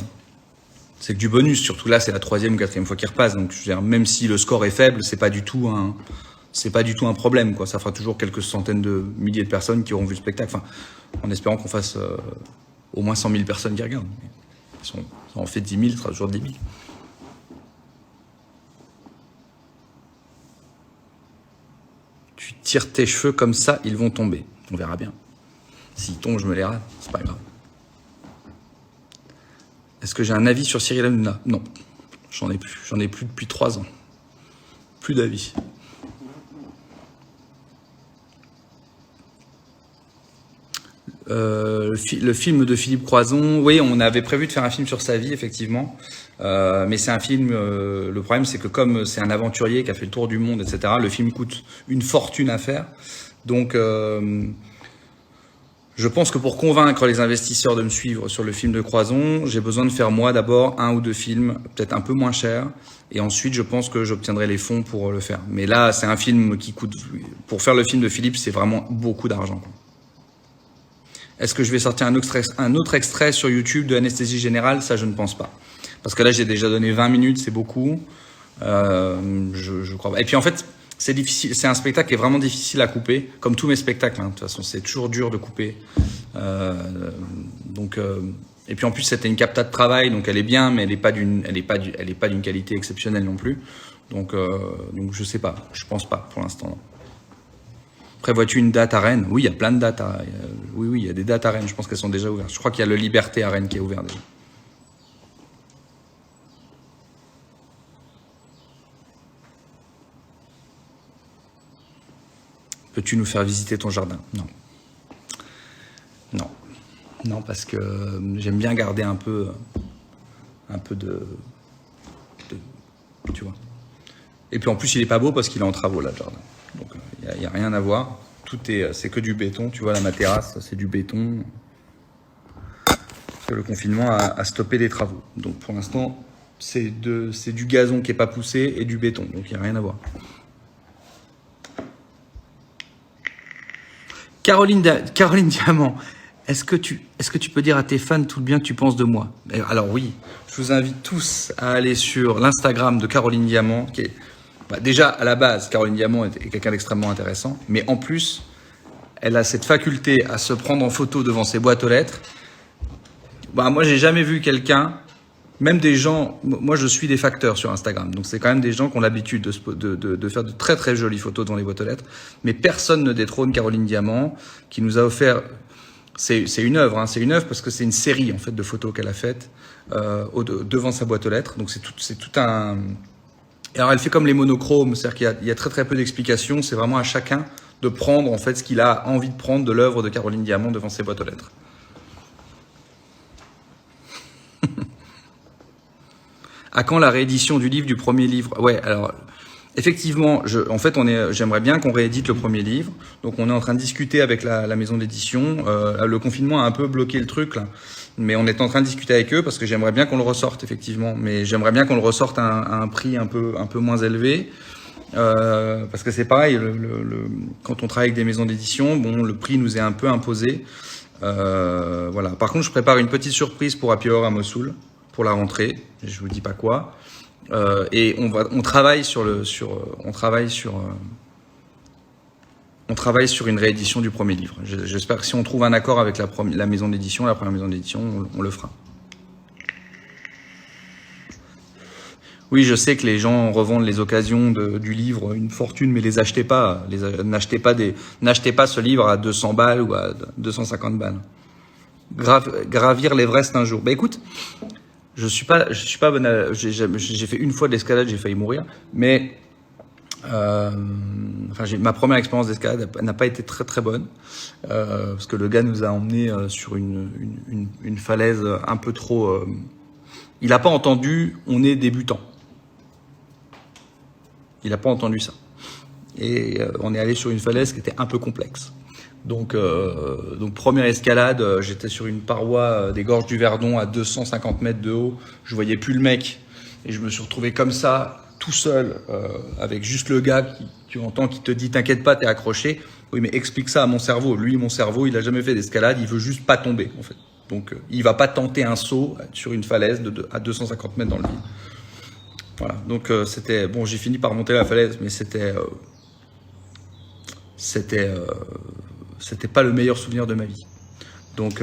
c'est que du bonus. Surtout là, c'est la 3e ou 4e fois qu'il repasse. Donc, je veux dire, même si le score est faible, c'est pas du tout un problème, quoi. Ça fera toujours quelques centaines de milliers de personnes qui auront vu le spectacle. Enfin, en espérant qu'on fasse au moins 100 000 personnes qui regardent. Ça en fait 10 000, ça sera toujours 10 000. Tu tires tes cheveux comme ça, ils vont tomber. On verra bien. S'ils tombent, je me les rase, c'est pas grave. Est-ce que j'ai un avis sur Cyril Hanouna? Non, j'en ai plus. J'en ai plus depuis 3 ans. Plus d'avis. Le film de Philippe Croison, oui, on avait prévu de faire un film sur sa vie, effectivement. Mais c'est un film, le problème c'est que comme c'est un aventurier qui a fait le tour du monde, etc., le film coûte une fortune à faire. Donc, je pense que pour convaincre les investisseurs de me suivre sur le film de Croison, j'ai besoin de faire moi d'abord 1 ou 2 films, peut-être un peu moins chers. Et ensuite, je pense que j'obtiendrai les fonds pour le faire. Mais là, c'est un film qui coûte... Pour faire le film de Philippe, c'est vraiment beaucoup d'argent. Est-ce que je vais sortir un autre extrait sur YouTube de Anesthésie Générale? Ça, je ne pense pas. Parce que là, j'ai déjà donné 20 minutes, c'est beaucoup. Je crois pas. Et puis en fait, c'est difficile. C'est un spectacle qui est vraiment difficile à couper, comme tous mes spectacles. De toute façon, c'est toujours dur de couper. Et puis en plus, c'était une capta de travail, donc elle est bien, mais elle est pas d'une qualité exceptionnelle non plus. Donc je sais pas. Je pense pas pour l'instant. Non. Prévois-tu une date à Rennes? Oui, il y a plein de dates. Oui, il y a des dates à Rennes. Je pense qu'elles sont déjà ouvertes. Je crois qu'il y a le Liberté à Rennes qui est ouvert déjà. Peux-tu nous faire visiter ton jardin? Non. Non. Non, parce que j'aime bien garder un peu de... Tu vois. Et puis en plus, il est pas beau parce qu'il est en travaux, là, le jardin. Donc, il n'y a rien à voir. C'est que du béton. Tu vois, là, ma terrasse, c'est du béton. Parce que le confinement a stoppé les travaux. Donc, pour l'instant, c'est du gazon qui n'est pas poussé et du béton. Donc, il n'y a rien à voir. Caroline Diamant, est-ce que tu peux dire à tes fans tout le bien que tu penses de moi? Alors oui, je vous invite tous à aller sur l'Instagram de Caroline Diamant, qui est déjà à la base, Caroline Diamant est quelqu'un d'extrêmement intéressant, mais en plus, elle a cette faculté à se prendre en photo devant ses boîtes aux lettres. Moi, j'ai jamais vu quelqu'un, même des gens, moi je suis des facteurs sur Instagram, donc c'est quand même des gens qui ont l'habitude de faire de très très jolies photos devant les boîtes aux lettres, mais personne ne détrône Caroline Diamant, qui nous a offert, c'est une œuvre, c'est une œuvre parce que c'est une série en fait de photos qu'elle a faites devant sa boîte aux lettres, donc c'est tout un... Alors elle fait comme les monochromes, c'est-à-dire qu'il y a très très peu d'explications, c'est vraiment à chacun de prendre en fait ce qu'il a envie de prendre de l'œuvre de Caroline Diamant devant ses boîtes aux lettres. À quand la réédition du livre, du premier livre? Ouais, alors effectivement, j'aimerais bien qu'on réédite le premier livre. Donc on est en train de discuter avec la maison d'édition. Le confinement a un peu bloqué le truc là, mais on est en train de discuter avec eux parce que j'aimerais bien qu'on le ressorte effectivement. Mais j'aimerais bien qu'on le ressorte à un prix un peu moins élevé. Parce que c'est pareil, quand on travaille avec des maisons d'édition, bon, le prix nous est un peu imposé. Voilà. Par contre, je prépare une petite surprise pour Happy Hour à Mossoul pour la rentrée. Je vous dis pas quoi. Et on travaille sur une réédition du premier livre. J'espère que si on trouve un accord avec la maison d'édition, la première maison d'édition, on le fera. Oui, je sais que les gens revendent les occasions du livre une fortune, mais les achetez pas. N'achetez pas ce livre à 200 balles ou à 250 balles. Gravir l'Everest un jour. Écoute, je suis pas bon à... J'ai fait une fois de l'escalade, j'ai failli mourir, mais ma première expérience d'escalade n'a pas été très très bonne, parce que le gars nous a emmenés sur une falaise un peu trop... il n'a pas entendu « on est débutant ». Il n'a pas entendu ça. Et on est allé sur une falaise qui était un peu complexe. Donc première escalade, j'étais sur une paroi des gorges du Verdon à 250 mètres de haut. Je voyais plus le mec. Et je me suis retrouvé comme ça, tout seul, avec juste le gars qui tu entends qui te dit « t'inquiète pas, t'es accroché ». Oui, mais explique ça à mon cerveau. Lui, mon cerveau, il a jamais fait d'escalade, il veut juste pas tomber, en fait. Donc il va pas tenter un saut sur une falaise à 250 mètres dans le vide. Voilà, donc c'était... Bon, j'ai fini par monter la falaise, mais c'était pas le meilleur souvenir de ma vie. Donc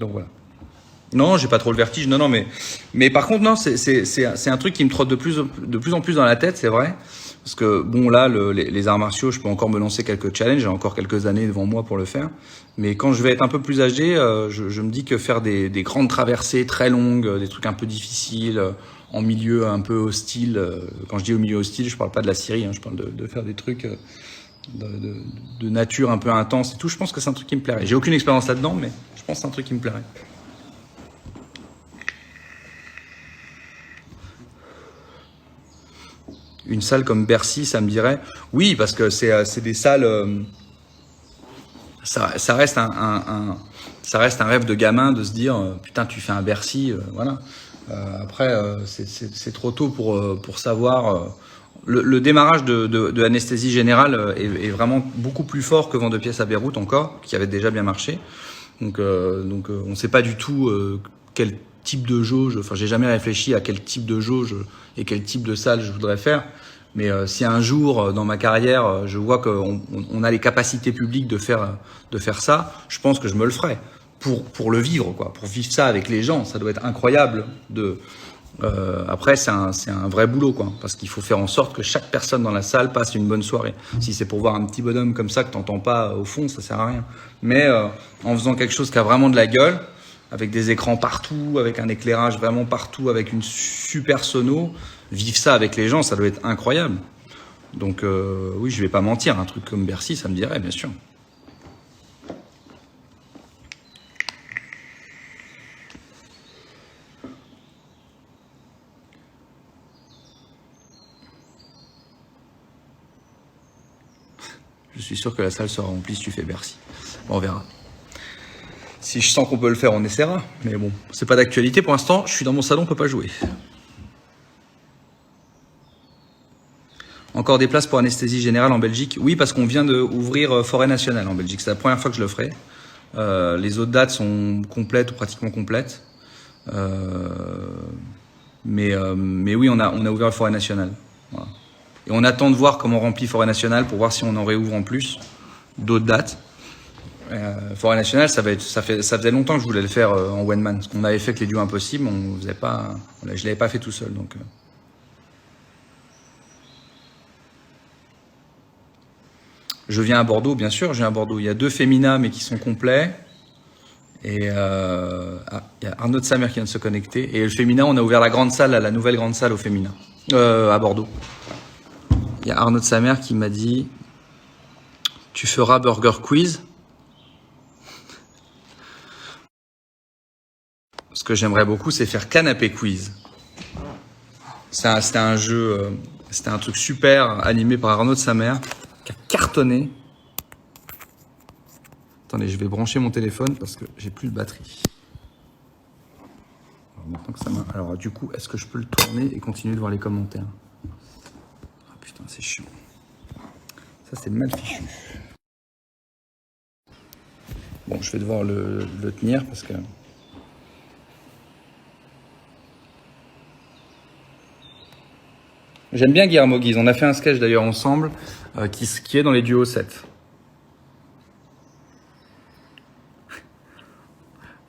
voilà. Non, j'ai pas trop le vertige. Non, non, mais par contre, non, c'est un truc qui me trotte de plus en plus dans la tête, c'est vrai. Parce que bon, là, les arts martiaux, je peux encore me lancer quelques challenges. J'ai encore quelques années devant moi pour le faire. Mais quand je vais être un peu plus âgé, je me dis que faire des grandes traversées très longues, des trucs un peu difficiles, en milieu un peu hostile. Quand je dis au milieu hostile, je parle pas de la Syrie. Hein, je parle de faire des trucs de, de, de nature un peu intense et tout. Je pense que c'est un truc qui me plairait. J'ai aucune expérience là-dedans, mais je pense que c'est un truc qui me plairait. Une salle comme Bercy, ça me dirait. Oui, parce que c'est des salles. Ça reste ça reste un rêve de gamin de se dire putain, tu fais un Bercy, voilà. Après, c'est trop tôt pour savoir. Le démarrage de Anesthésie Générale est vraiment beaucoup plus fort que Vent de pièces à Beyrouth encore, qui avait déjà bien marché. On ne sait pas du tout quel type de jauge. Enfin, j'ai jamais réfléchi à quel type de jauge et quel type de salle je voudrais faire. Mais si un jour dans ma carrière, je vois qu'on a les capacités publiques de faire ça, je pense que je me le ferai pour le vivre, quoi, pour vivre ça avec les gens. Ça doit être incroyable. Après, c'est un vrai boulot, quoi, parce qu'il faut faire en sorte que chaque personne dans la salle passe une bonne soirée. Si c'est pour voir un petit bonhomme comme ça que t'entends pas au fond, ça sert à rien. Mais en faisant quelque chose qui a vraiment de la gueule, avec des écrans partout, avec un éclairage vraiment partout, avec une super sono, vivre ça avec les gens, ça doit être incroyable. Donc oui, je vais pas mentir, un truc comme Bercy, ça me dirait, bien sûr. Je suis sûr que la salle sera remplie si tu fais Bercy. Bon, on verra. Si je sens qu'on peut le faire, on essaiera. Mais bon, c'est pas d'actualité pour l'instant. Je suis dans mon salon, on peut pas jouer. Encore des places pour anesthésie générale en Belgique? Oui, parce qu'on vient d'ouvrir Forêt Nationale en Belgique. C'est la première fois que je le ferai. Les autres dates sont complètes ou pratiquement complètes. Mais oui, on a ouvert Forêt Nationale. Voilà. Et on attend de voir comment on remplit Forêt Nationale pour voir si on en réouvre en plus d'autres dates. Forêt Nationale, ça faisait longtemps que je voulais le faire en one man. Ce qu'on avait fait avec les duos impossibles, je l'avais pas fait tout seul. Donc, je viens à Bordeaux, bien sûr, je viens à Bordeaux. Il y a 2 féminins, mais qui sont complets. Et il y a Arnaud de Samer qui vient de se connecter. Et le féminin, on a ouvert la grande salle, la nouvelle grande salle au féminin, à Bordeaux. Il y a Arnaud de Samer qui m'a dit, tu feras Burger Quiz. Ce que j'aimerais beaucoup, c'est faire Canapé Quiz. C'était un jeu, c'était un truc super animé par Arnaud de Samer, qui a cartonné. Attendez, je vais brancher mon téléphone parce que j'ai plus de batterie. Alors du coup, est-ce que je peux le tourner et continuer de voir les commentaires? Ah putain, c'est chiant. Ça, c'est mal fichu. Bon, je vais devoir le tenir parce que... J'aime bien Guillermo Guise. On a fait un sketch d'ailleurs ensemble qui est dans les duos 7.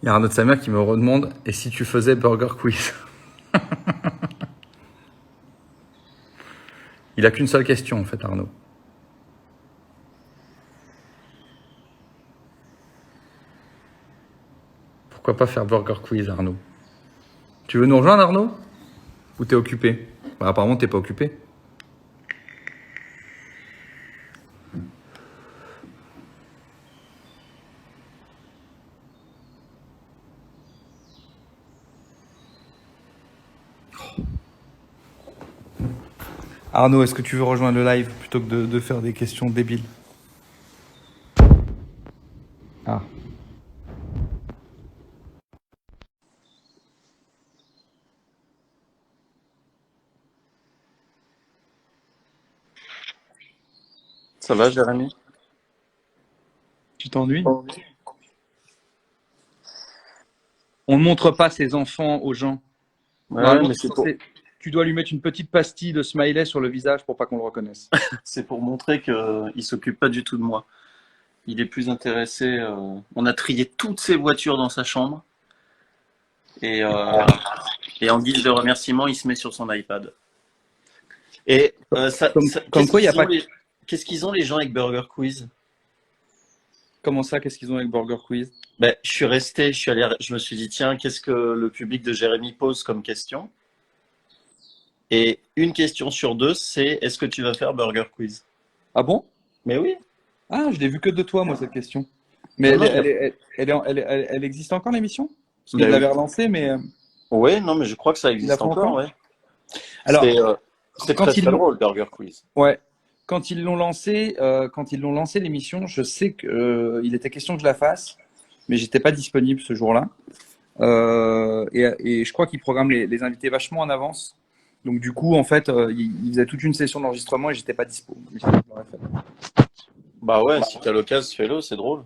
Il y a Arnaud de Samer qui me redemande « Et si tu faisais Burger Quiz ?» Il a qu'une seule question en fait, Arnaud. Pourquoi pas faire Burger Quiz, Arnaud? Tu veux nous rejoindre, Arnaud? Ou t'es occupé? Bah, apparemment, t'es pas occupé. Arnaud, est-ce que tu veux rejoindre le live plutôt que de faire des questions débiles? Ah. Ça va, Jérémy? Tu t'ennuies? On ne montre pas ses enfants aux gens. Ouais, Normalement, mais tu dois lui mettre une petite pastille de smiley sur le visage pour pas qu'on le reconnaisse. c'est pour montrer qu'il s'occupe pas du tout de moi. Il est plus intéressé. On a trié toutes ses voitures dans sa chambre. Et, et en guise de remerciement, il se met sur son iPad. Et Comme quoi, il n'y a pas. qu'est-ce qu'ils ont les gens avec Burger Quiz? Comment ça, qu'est-ce qu'ils ont avec Burger Quiz? Ben, je suis resté, je me suis dit, tiens, qu'est-ce que le public de Jérémy pose comme question? Et une question sur deux, c'est est-ce que tu vas faire Burger Quiz? Ah bon? Mais oui. Ah, je l'ai vu que de toi, moi, cette question. Mais Non, non, elle existe encore, l'émission? Parce qu'il ben l'avait oui. relancée, mais Ouais, non, mais je crois que ça il la existe fait encore, encore? ouais. Alors, C'est quand très ils très l'ont, drôle, Burger Quiz. ouais, quand ils l'ont lancé l'émission, je sais que il était question que je la fasse, mais j'étais pas disponible ce jour-là. Et je crois qu'ils programment les invités vachement en avance. Donc du coup, en fait, ils faisaient toute une session d'enregistrement et j'étais pas dispo. Mais sinon, je l'aurais fait. Bah ouais, si t'as l'occasion, fais-le, c'est drôle.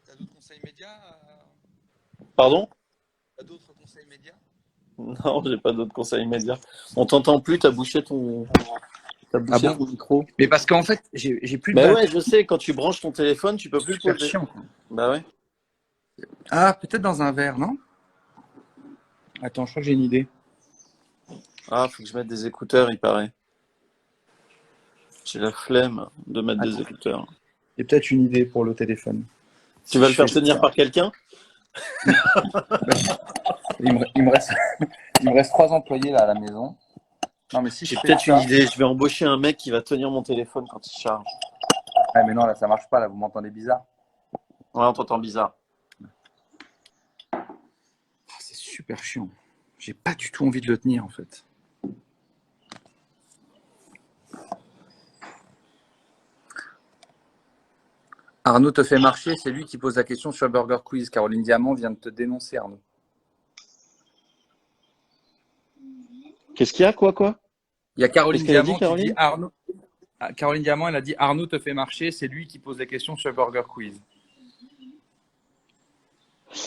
T'as d'autres conseils médias? Pardon? T'as d'autres conseils médias? Non, j'ai pas d'autres conseils immédiats. On t'entend plus, t'as Ah bouché bon? ton micro. Mais parce qu'en fait, j'ai plus de Bah batterie. ouais, je sais, quand tu branches ton téléphone, tu peux C'est plus le super poser. chiant, quoi. Bah ouais. Ah, peut-être dans un verre, non? Attends, je crois que j'ai une idée. Ah, faut que je mette des écouteurs, il paraît. J'ai la flemme de mettre des Attends, écouteurs. j'ai peut-être une idée pour le téléphone. Tu Si vas le je fais faire tenir ça. par quelqu'un? Il me reste, il me reste 3 employés là à la maison. Non, mais si J'ai je fais peut-être une ça. idée, je vais embaucher un mec qui va tenir mon téléphone quand il charge. Ah, mais non, là, ça marche pas. Là, vous m'entendez bizarre. Ouais, on t'entend bizarre. Ah, c'est super chiant. J'ai pas du tout envie de le tenir en fait. Arnaud te fait marcher, c'est lui qui pose la question sur Burger Quiz. Caroline Diamant vient de te dénoncer, Arnaud. Qu'est-ce qu'il y a, quoi? Il y a Qu'est-ce Caroline qu'elle a dit, Diamant qui dit Caroline? Arnaud. Ah, Caroline Diamant, elle a dit Arnaud te fait marcher, c'est lui qui pose la question sur Burger Quiz.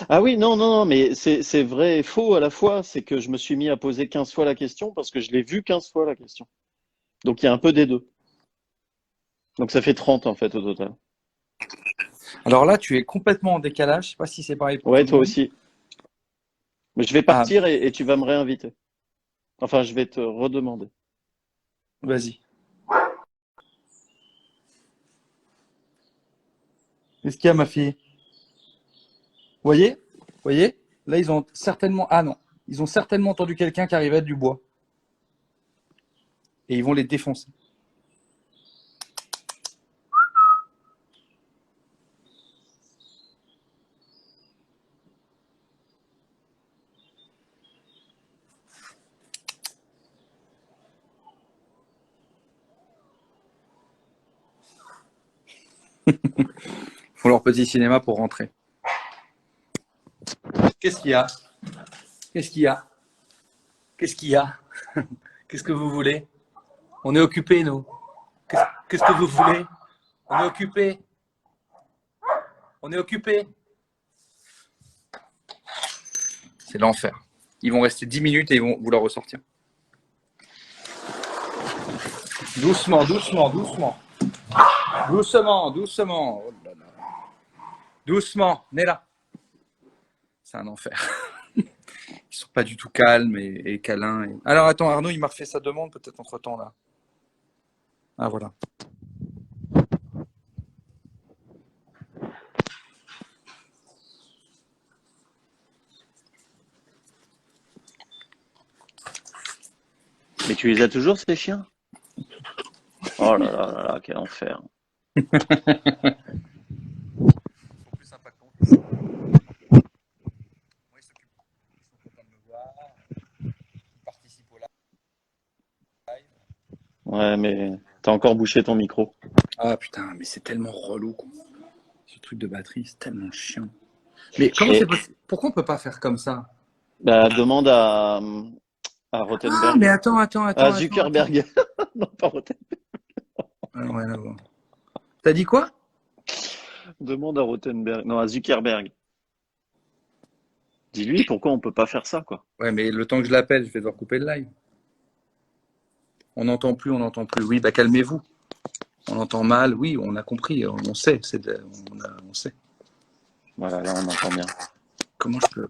Ah oui, non, non, non, mais c'est vrai et faux à la fois. C'est que je me suis mis à poser 15 fois la question parce que je l'ai vu 15 fois la question. Donc il y a un peu des deux. Donc ça fait 30 en fait au total. Alors là, tu es complètement en décalage. Je sais pas si c'est pareil pour tout Ouais, le toi monde. aussi. Mais je vais Ah, partir et tu vas me réinviter. Enfin, je vais te redemander. vas-y. Qu'est-ce qu'il y a, ma fille? Voyez? Voyez? Là, ils ont certainement. Ah non. Ils ont certainement entendu quelqu'un qui arrivait du bois. Et ils vont les défoncer. Ils font leur petit cinéma pour rentrer. Qu'est-ce qu'il y a? Qu'est-ce qu'il y a? Qu'est-ce qu'il y a? Qu'est-ce que vous voulez? On est occupés, nous. Qu'est-ce que vous voulez? On est occupés. On est occupés. C'est l'enfer. Ils vont rester 10 minutes et ils vont vouloir ressortir. Doucement, doucement, doucement. Doucement, doucement. Oh là là. Doucement, Nella. C'est un enfer. Ils sont pas du tout calmes et câlins. Alors attends, Arnaud, il m'a refait sa demande peut-être entre-temps là. Ah voilà. Mais tu les as toujours, ces chiens? Oh là là là là, quel enfer. Ils sont plus sympas que nous. Moi, ils s'occupent. Ils sont contents de me voir. Ils participent au live. Ouais, mais t'as encore bouché ton micro. Ah putain, mais c'est tellement relou, quoi. Ce truc de batterie, c'est tellement chiant. Mais comment c'est Et possible? Pourquoi on peut pas faire comme ça? bah, demande à Ah, mais Rothenberg. À attends. Zuckerberg. Non, pas Rothenberg. Ah, rien à voir. T'as dit quoi? Demande à Rothenberg. Non, à Zuckerberg. Dis-lui pourquoi on peut pas faire ça, quoi. Ouais, mais le temps que je l'appelle, je vais devoir couper le live. On n'entend plus, on n'entend plus. Oui, bah calmez-vous. On entend mal, oui, on a compris, on sait, on sait. Voilà, là on entend bien. Comment je peux?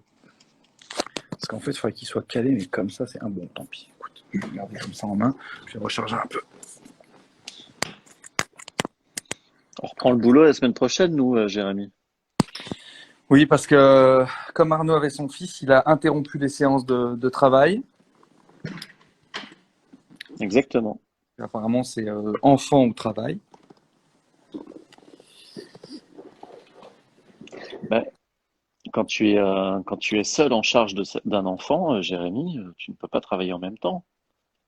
Parce qu'en fait, il faudrait qu'il soit calé, mais comme ça, c'est un bon. Tant pis. Écoute, je vais garder comme ça en main. Je vais recharger un peu. On reprend le boulot la semaine prochaine, nous, Jérémy. Oui, parce que comme Arnaud avait son fils, il a interrompu les séances de travail. Exactement. Apparemment, c'est enfant ou travail. Ben, quand tu es seul en charge d'un enfant, Jérémy, tu ne peux pas travailler en même temps.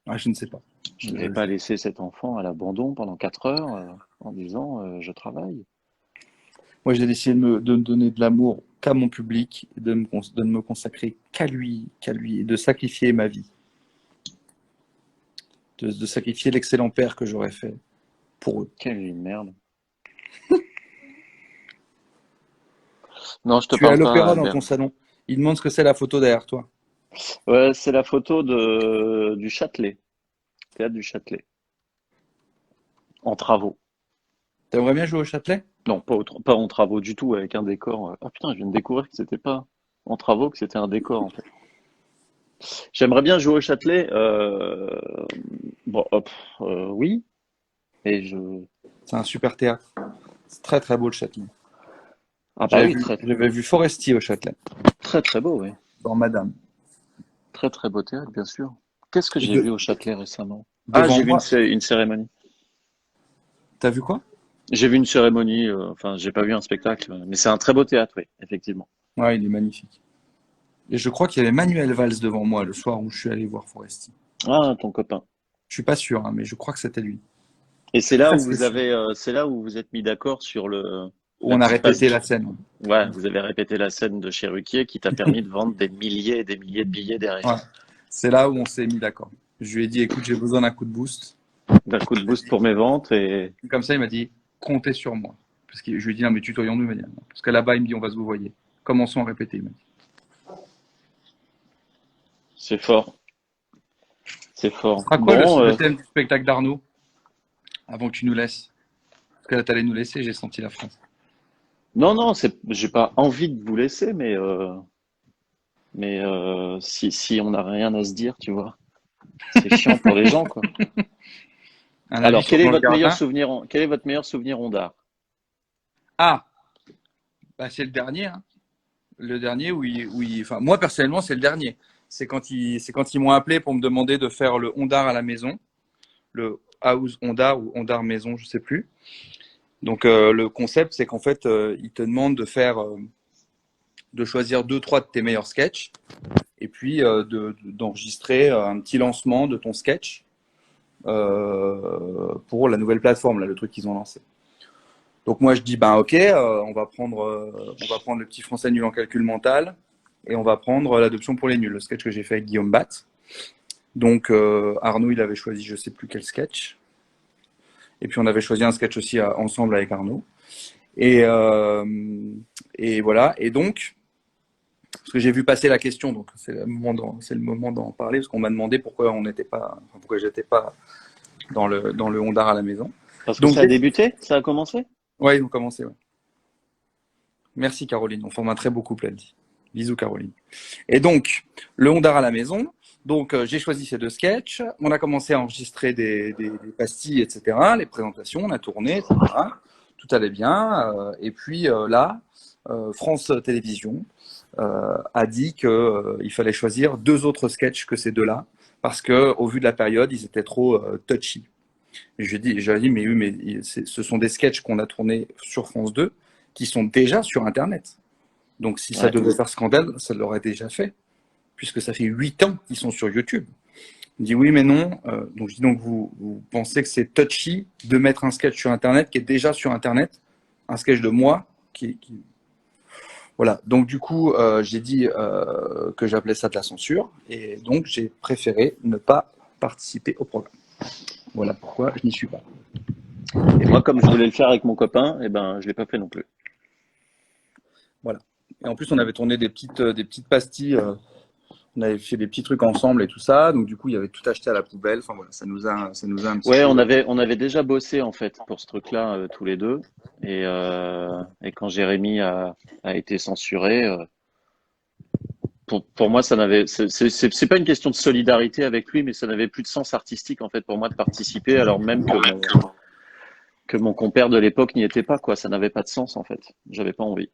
Ah, je ne sais pas. Je ne vais pas laisser cet enfant à l'abandon pendant 4 heures en disant je travaille. Moi, j'ai décidé de me donner de l'amour qu'à mon public, de ne me consacrer qu'à lui, et de sacrifier ma vie. De sacrifier l'excellent père que j'aurais fait pour eux. Quelle merde. Non, je te Tu es à parle pas, l'opéra dans Albert. ton salon. Il demande ce que c'est la photo derrière toi. Ouais, c'est la photo du Châtelet, théâtre du Châtelet, en travaux. T'aimerais bien jouer au Châtelet? Non, pas en travaux du tout, avec un décor. Ah putain, je viens de découvrir que c'était pas en travaux, que c'était un décor en fait. J'aimerais bien jouer au Châtelet. Bon, hop, oui, et je. C'est un super théâtre. C'est très très beau le Châtelet. Ah bah oui, très J'avais vu Forestier au Châtelet, très très beau, oui. dans Madame. Très très beau théâtre, bien sûr. Qu'est-ce que Et j'ai vu au Châtelet récemment? Ah, devant j'ai vu moi, une cérémonie. t'as vu quoi? J'ai vu une cérémonie. Enfin, j'ai pas vu un spectacle, mais c'est un très beau théâtre, oui, effectivement. Ouais, il est magnifique. Et je crois qu'il y avait Manuel Valls devant moi le soir où je suis allé voir Forestier. Ah, ton copain. Je suis pas sûr, hein, mais je crois que c'était lui. Et Je suis presque sûr. c'est là où vous êtes mis d'accord sur Où la on a petite passe. répété la scène. Ouais, vous avez répété la scène de chez Ruquier qui t'a permis de vendre des milliers et des milliers de billets Ouais. derrière. C'est là où on s'est mis d'accord. Je lui ai dit, écoute, j'ai besoin d'un coup de boost. D'un coup de boost pour mes ventes et Et comme ça, il m'a dit, comptez sur moi. Parce que je lui ai dit, non, mais tutoyons-nous. Il m'a dit, non. Parce que là-bas, il me dit, on va se vous voyer. Commençons à répéter. Il m'a dit. c'est fort. C'est Ce fort. sera quoi Bon, le thème du spectacle d'Arnaud avant que tu nous laisses? Parce que là, t'allais nous laisser, j'ai senti la phrase. non, non, j'ai pas envie de vous laisser, mais si on n'a rien à se dire, tu vois, c'est chiant pour les gens, quoi. Un avis Alors, sur Jean le Gardien? quel est votre meilleur souvenir Ondar? Ah, bah, c'est le dernier. Hein. Le dernier enfin, moi personnellement, c'est le dernier. C'est quand ils m'ont appelé pour me demander de faire le Ondar à la maison, le House Ondar ou Ondar maison, je sais plus. Donc le concept, c'est qu'en fait, ils te demandent de choisir deux, trois de tes meilleurs sketchs et puis d'enregistrer un petit lancement de ton sketch pour la nouvelle plateforme, là, le truc qu'ils ont lancé. Donc moi je dis ben ok, on va prendre le petit français nul en calcul mental et on va prendre l'adoption pour les nuls, le sketch que j'ai fait avec Guillaume Bat. Donc Arnaud il avait choisi je sais plus quel sketch et puis on avait choisi un sketch aussi ensemble avec Arnaud et voilà et donc parce que j'ai vu passer la question donc c'est le moment d'en parler parce qu'on m'a demandé pourquoi on n'était pas enfin, pourquoi j'étais pas dans le Ondar à la maison. Parce que Donc ça a débuté? Ça a commencé? ouais ils ont commencé ouais. Merci Caroline, on forme un très beau couple, elle dit. Bisous Caroline. Et donc, le Ondar à la maison. Donc, j'ai choisi ces deux sketchs. On a commencé à enregistrer des pastilles, etc. Les présentations, on a tourné, etc. Tout allait bien. Et puis là, France Télévisions a dit qu'il fallait choisir deux autres sketchs que ces deux-là. Parce que, au vu de la période, ils étaient trop touchy. Et j'ai dit, mais oui, mais ce sont des sketchs qu'on a tournés sur France 2 qui sont déjà sur Internet. Donc si ça Ouais. devait faire scandale, ça l'aurait déjà fait, puisque ça fait 8 ans qu'ils sont sur YouTube. Il dit oui, mais non. Donc je dis donc vous pensez que c'est touchy de mettre un sketch sur Internet qui est déjà sur Internet, un sketch de moi qui... Voilà. Donc du coup, j'ai dit que j'appelais ça de la censure, et donc j'ai préféré ne pas participer au programme. Voilà pourquoi je n'y suis pas. Et moi, comme je voulais le faire avec mon copain, eh ben, je l'ai pas fait non plus. Voilà. Et en plus, on avait tourné des petites pastilles. On avait fait des petits trucs ensemble et tout ça. Donc, du coup, il y avait tout acheté à la poubelle. Enfin, voilà, ça nous a un petit Ouais, peu. on avait déjà bossé en fait pour ce truc-là tous les deux. Et quand Jérémy a été censuré, pour moi, ça n'avait, c'est pas une question de solidarité avec lui, mais ça n'avait plus de sens artistique en fait pour moi de participer, alors même que mon compère de l'époque n'y était pas, quoi. Ça n'avait pas de sens en fait. J'avais pas envie.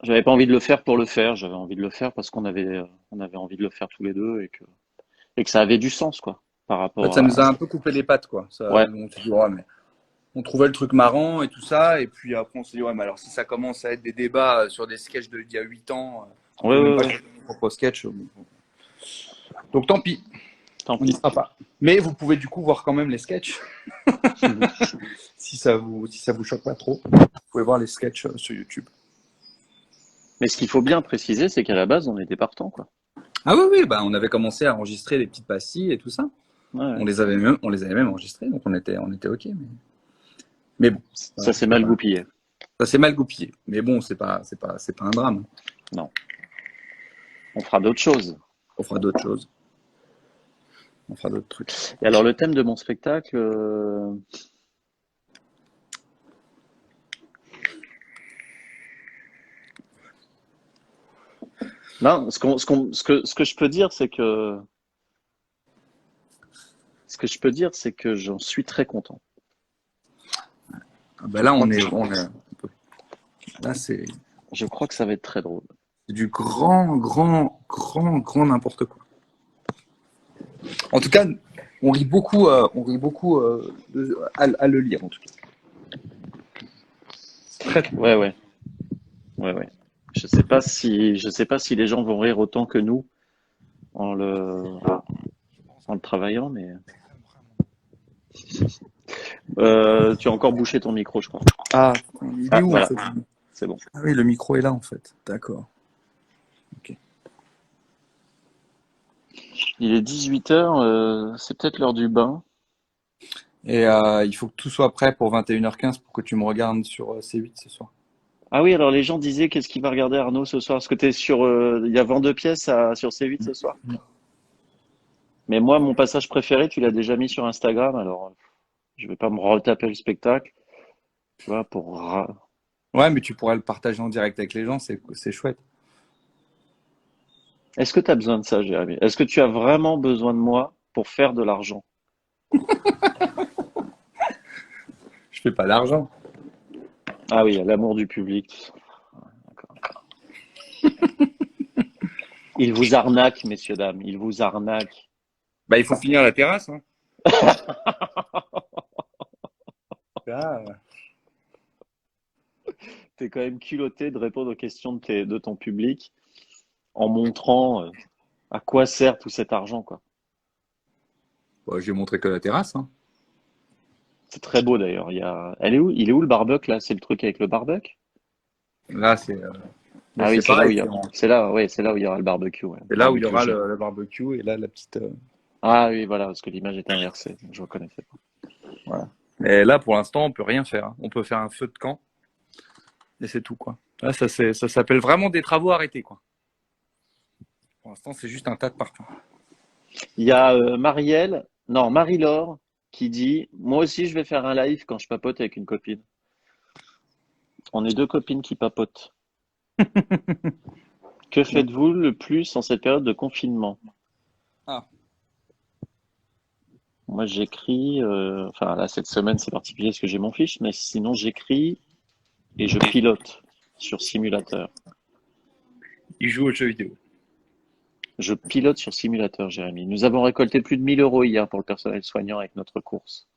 J'avais pas envie de le faire pour le faire. J'avais envie de le faire parce on avait envie de le faire tous les deux et que ça avait du sens, quoi, par En fait, rapport ça nous à. a un peu coupé les pattes, quoi. Ça, Ouais, on s'est dit, ouais, mais on trouvait le truc marrant et tout ça. Et puis après, on s'est dit, ouais, mais alors si ça commence à être des débats sur des sketchs d'il y a 8 ans, qu'on ouais, peut même ouais, pas ouais. choisir nos propres sketchs. Donc tant pis, Tant on n'y pis. sera pas. Mais vous pouvez du coup voir quand même les sketchs. Si ça vous choque pas trop, vous pouvez voir les sketchs sur YouTube. Mais ce qu'il faut bien préciser, c'est qu'à la base, on était partant, quoi. Ah oui, oui, bah, on avait commencé à enregistrer les petites pastilles et tout ça. Ouais, ouais. On les avait même enregistrés, donc on était OK. Mais bon, Ça s'est mal goupillé. ça s'est mal goupillé. Mais bon, c'est pas un drame. Non. On fera d'autres choses. On fera d'autres choses. On fera d'autres trucs. Et alors, le thème de mon spectacle, non, ce que je peux dire, c'est que, ce que je peux dire, c'est que j'en suis très content. Ah bah Je là, crois là, c'est je crois que ça va être très drôle. du grand n'importe quoi. En tout cas, on rit beaucoup à le lire, en tout cas. Très, Ouais, ouais, ouais, ouais. Je sais pas si les gens vont rire autant que nous en le travaillant, mais tu as encore bouché ton micro, je crois. Ah, il est Ah, où en voilà, fait? c'est bon. Ah oui, le micro est là en fait. D'accord. Ok. Il est 18h, c'est peut-être l'heure du bain. Et il faut que tout soit prêt pour 21h15 pour que tu me regardes sur C8 ce soir. Ah oui, alors les gens disaient qu'est-ce qu'il va regarder Arnaud ce soir? Est-ce que tu es sur il y a 22 pièces sur C8 ce soir? Mais moi, mon passage préféré, tu l'as déjà mis sur Instagram, alors je vais pas me retaper le spectacle, tu vois, Ouais, mais tu pourras le partager en direct avec les gens, c'est chouette. Est-ce que tu as besoin de ça, Jérémy? Est-ce que tu as vraiment besoin de moi pour faire de l'argent? Je fais pas d'argent. Ah oui, l'amour du public. D'accord. Il vous arnaque, messieurs, dames, il vous arnaque. Bah, il faut finir la terrasse. Hein. Ah, T'es quand même culotté de répondre aux questions de ton public en montrant à quoi sert tout cet argent, quoi. bah, j'ai montré que la terrasse. Hein. C'est très beau d'ailleurs. Il est où le barbecue là? C'est le truc avec le barbecue? Là, Ah oui, c'est pareil. c'est là où il y aura le barbecue. Ouais. C'est là où il y Barbecue aura géant. le barbecue et là, la petite. Ah oui, voilà, parce que l'image est inversée. Je reconnaissais pas. Voilà. Et là, pour l'instant, on peut rien faire. Hein. On peut faire un feu de camp et c'est tout, quoi. Là, ça s'appelle vraiment des travaux arrêtés, quoi. Pour l'instant, c'est juste un tas de parfum. Il y a Marie-Laure qui dit, moi aussi je vais faire un live quand je papote avec une copine. On est deux copines qui papotent. Que faites-vous le plus en cette période de confinement? Ah, Moi j'écris, enfin là cette semaine c'est particulier parce que j'ai mon fiche, mais sinon j'écris et je pilote sur simulateur. il joue aux jeux vidéo. Je pilote sur simulateur, Jérémy. Nous avons récolté plus de 1 000 € hier pour le personnel soignant avec notre course.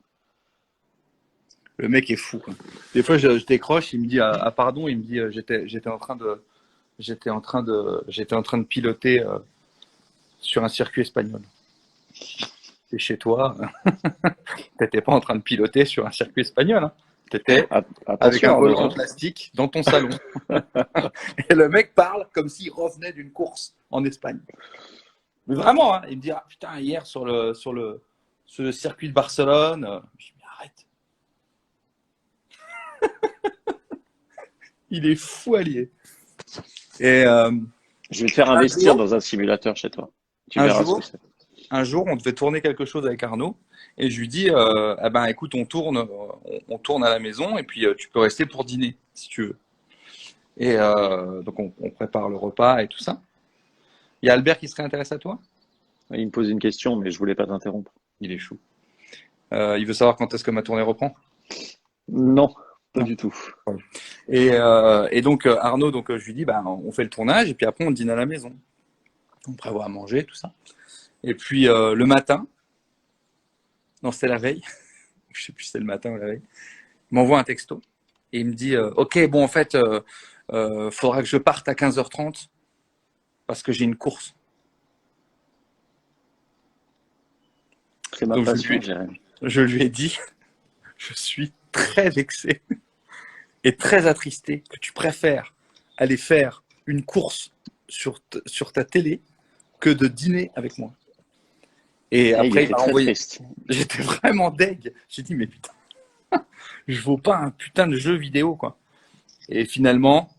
Le mec est fou, quoi. Des fois, je décroche, il me dit pardon, il me dit j'étais en train de piloter sur un circuit espagnol. T'es chez toi, t'étais pas en train de piloter sur un circuit espagnol, hein. T'étais avec un Attention, volant en Arnaud. plastique dans ton salon. Et le mec parle comme s'il revenait d'une course en Espagne. Mais vraiment, hein, il me dit putain, hier sur le circuit de Barcelone, je dis mais arrête. Il est fou allié. Et Je vais te faire un investir jour, dans un simulateur chez toi. Tu un verras ce que jour, c'est. un jour, on devait tourner quelque chose avec Arnaud et je lui dis eh ben écoute, on tourne à la maison et puis tu peux rester pour dîner si tu veux. Et donc on prépare le repas et tout ça. Il y a Albert qui serait intéressé à toi? Il me pose une question, mais je voulais pas t'interrompre. Il est chou. Il veut savoir quand est-ce que ma tournée reprend? Non, pas Non. du tout. Et donc Arnaud, donc je lui dis, bah, on fait le tournage et puis après on dîne à la maison. On prévoit à manger, tout ça. Et puis le matin, non c'était la veille, je sais plus si c'est le matin ou la veille, il m'envoie un texto et il me dit, ok bon en fait, faudra que je parte à 15h30 parce que j'ai une course. C'est ma Donc passion, Jérémy. je lui ai dit, je suis très vexé et très attristé que tu préfères aller faire une course sur ta télé que de dîner avec moi. Et Ah, il après, il était m'a très envoyé. triste. J'étais vraiment deg. J'ai dit, mais putain, je vaux pas un putain de jeu vidéo, quoi. Et finalement,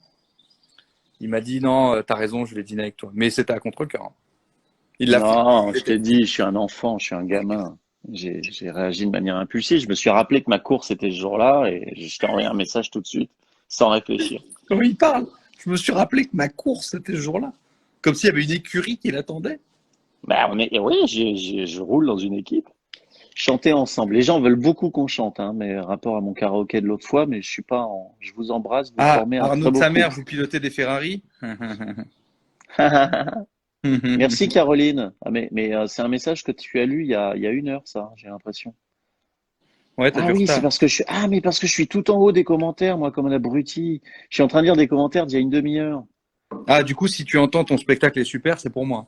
il m'a dit, non, t'as raison, je vais dîner avec toi. Mais c'était à contre-cœur, hein. Il l'a fait. Non, je t'ai dit, je suis un enfant, je suis un gamin. J'ai réagi de manière impulsive. Je me suis rappelé que ma course était ce jour-là et je t'ai envoyé un message tout de suite, sans réfléchir. Comment il parle? Je me suis rappelé que ma course, c'était ce jour-là. Comme s'il y avait une écurie qui l'attendait. Bah, oui, je roule dans une équipe. Chanter ensemble. Les gens veulent beaucoup qu'on chante, hein, mais rapport à mon karaoké de l'autre fois, mais je suis pas en, je vous embrasse, vous Ah, formez un Arnaud très de beau sa mère, couple. vous pilotez des Ferrari? Merci Caroline. Ah, mais c'est un message que tu as lu il y a 1 heure, ça, j'ai l'impression. Ouais, t'as Ah du oui, c'est retard. parce que mais parce que je suis tout en haut des commentaires, moi, comme un abruti. Je suis en train de lire des commentaires d'il y a une demi-heure. Ah, du coup, si tu entends ton spectacle est super, c'est pour moi.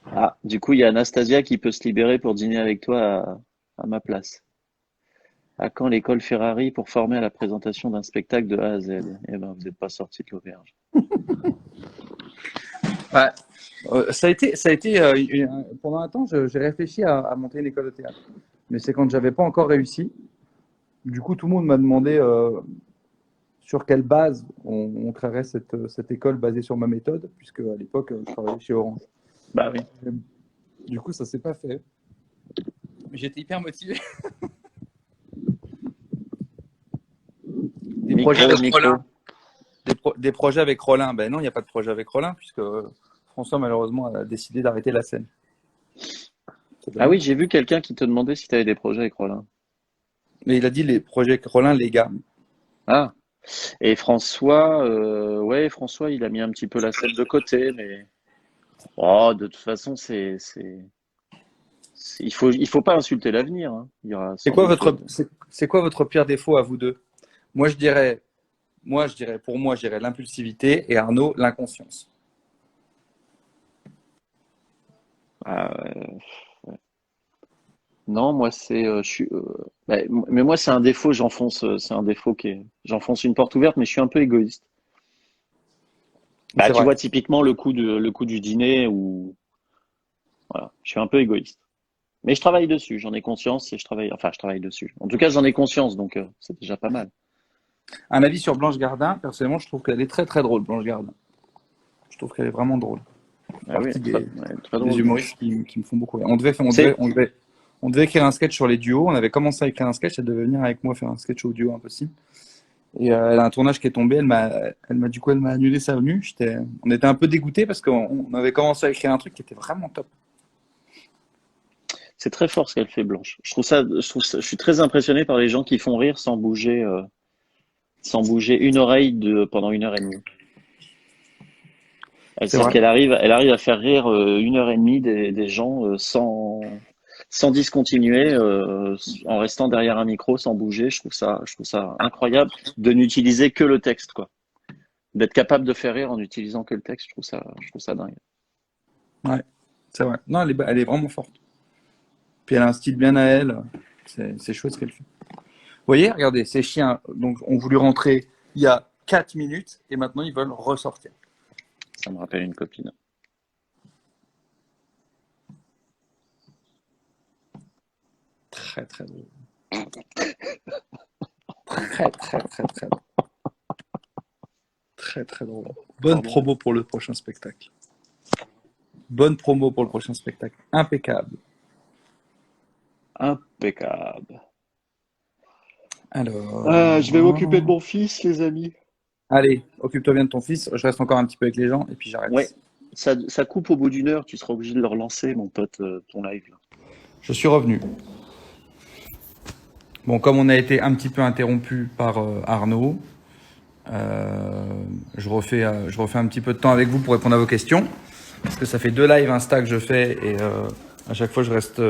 Ah, du coup, il y a Anastasia qui peut se libérer pour dîner avec toi à ma place. À quand l'école Ferrari pour former à la présentation d'un spectacle de A à Z? Eh ben, vous n'êtes pas sorti de l'auberge. Ouais. Ça a été pendant un temps, j'ai réfléchi à monter une école de théâtre. Mais c'est quand j'avais pas encore réussi. Du coup, tout le monde m'a demandé sur quelle base on créerait cette école basée sur ma méthode, puisque à l'époque, je travaillais chez Orange. Bah oui. Du coup, ça s'est pas fait. Mais j'étais hyper motivé. Des projets Micro, avec Rollin. micro. Des projets avec Rollin. Ben non, il n'y a pas de projet avec Rollin, puisque François, malheureusement, a décidé d'arrêter la scène. C'est Ah oui, dommage. j'ai vu quelqu'un qui te demandait si tu avais des projets avec Rollin. Mais il a dit les projets avec Rollin, les gars. Ah, et François, ouais, François, il a mis un petit peu la scène de côté, mais oh, de toute façon, il faut pas insulter l'avenir, hein. Il y aura C'est sans quoi doute. votre, c'est quoi votre pire défaut à vous deux? Moi, je dirais, pour moi, je dirais l'impulsivité et Arnaud, l'inconscience. Ah, non, moi mais moi c'est un défaut, c'est un défaut j'enfonce une porte ouverte, mais je suis un peu égoïste. Bah, C'est tu vrai. vois typiquement le coup du dîner où voilà, je suis un peu égoïste. Mais je travaille dessus, j'en ai conscience et je travaille dessus. En tout cas, j'en ai conscience, donc c'est déjà pas mal. Un avis sur Blanche Gardin, personnellement, je trouve qu'elle est très très drôle, Blanche Gardin. Je trouve qu'elle est vraiment drôle. Ah oui, Partie ouais, très des drôle, humoristes Blanche. qui me font beaucoup rire. C'est, On devait écrire un sketch sur les duos. On avait commencé à écrire un sketch. Elle devait venir avec moi faire un sketch au duo impossible. Et elle a un tournage qui est tombé. Du coup, elle m'a annulé sa venue. On était un peu dégoûtés parce qu'on avait commencé à écrire un truc qui était vraiment top. c'est très fort ce qu'elle fait, Blanche. Je suis très impressionné par les gens qui font rire sans bouger une oreille pendant 1 heure et demie. C'est C'est-à-dire vrai. elle arrive à faire rire 1 heure et demie des gens sans discontinuer, en restant derrière un micro, sans bouger. Je trouve ça incroyable de n'utiliser que le texte, quoi. D'être capable de faire rire en utilisant que le texte, je trouve ça dingue. Ouais, c'est vrai. Non, elle est vraiment forte. Puis elle a un style bien à elle. C'est chouette ce qu'elle fait. Vous voyez, regardez, ces chiens donc, ont voulu rentrer il y a 4 minutes et maintenant ils veulent ressortir. Ça me rappelle une copine. Très très drôle. Très très très très drôle. Très très drôle. Bonne Pardon. promo pour le prochain spectacle. Bonne promo pour le prochain spectacle. Impeccable. Impeccable. Je vais m'occuper de Alors. mon fils, les amis. Allez, occupe-toi bien de ton fils. Je reste encore un petit peu avec les gens et puis Ouais, j'arrête. ça coupe au bout d'une heure, tu seras obligé de le relancer, mon pote, ton live là. Je suis revenu. Bon, comme on a été un petit peu interrompu par Arnaud, euh, je refais un petit peu de temps avec vous pour répondre à vos questions. Parce que ça fait 2 lives Insta que je fais et à chaque fois je reste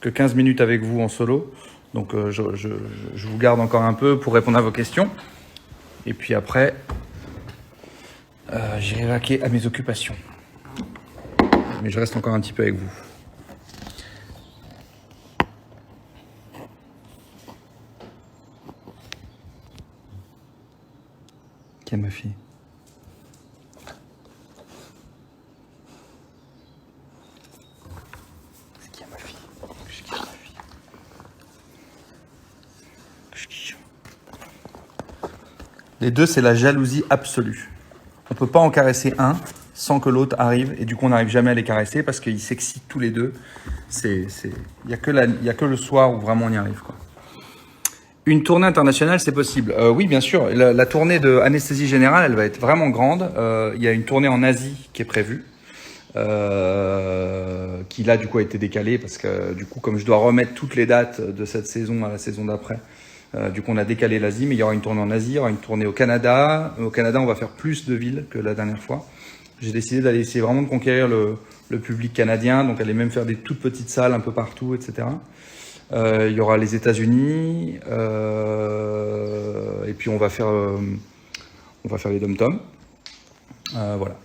que 15 minutes avec vous en solo. Donc je vous garde encore un peu pour répondre à vos questions. Et puis après, j'irai vaquer à mes occupations. Mais je reste encore un petit peu avec vous. Qui est ma fille? C'est qui est ma fille? C'est qui est ma fille? C'est qui? Les deux, c'est la jalousie absolue. On peut pas en caresser un sans que l'autre arrive et du coup on n'arrive jamais à les caresser parce qu'ils s'excitent tous les deux. Il y a que le soir où vraiment on y arrive, quoi. Une tournée internationale, c'est possible. Oui, bien sûr. La tournée de Anesthésie Générale, elle va être vraiment grande. Il y a une tournée en Asie qui est prévue, qui là du coup a été décalée parce que du coup comme je dois remettre toutes les dates de cette saison à la saison d'après, du coup on a décalé l'Asie, mais il y aura une tournée en Asie, il y aura une tournée au Canada. Au Canada, on va faire plus de villes que la dernière fois. J'ai décidé d'aller essayer vraiment de conquérir le public canadien, donc aller même faire des toutes petites salles un peu partout, etc. Il y aura les États-Unis, et puis on va faire les dom-toms. Voilà.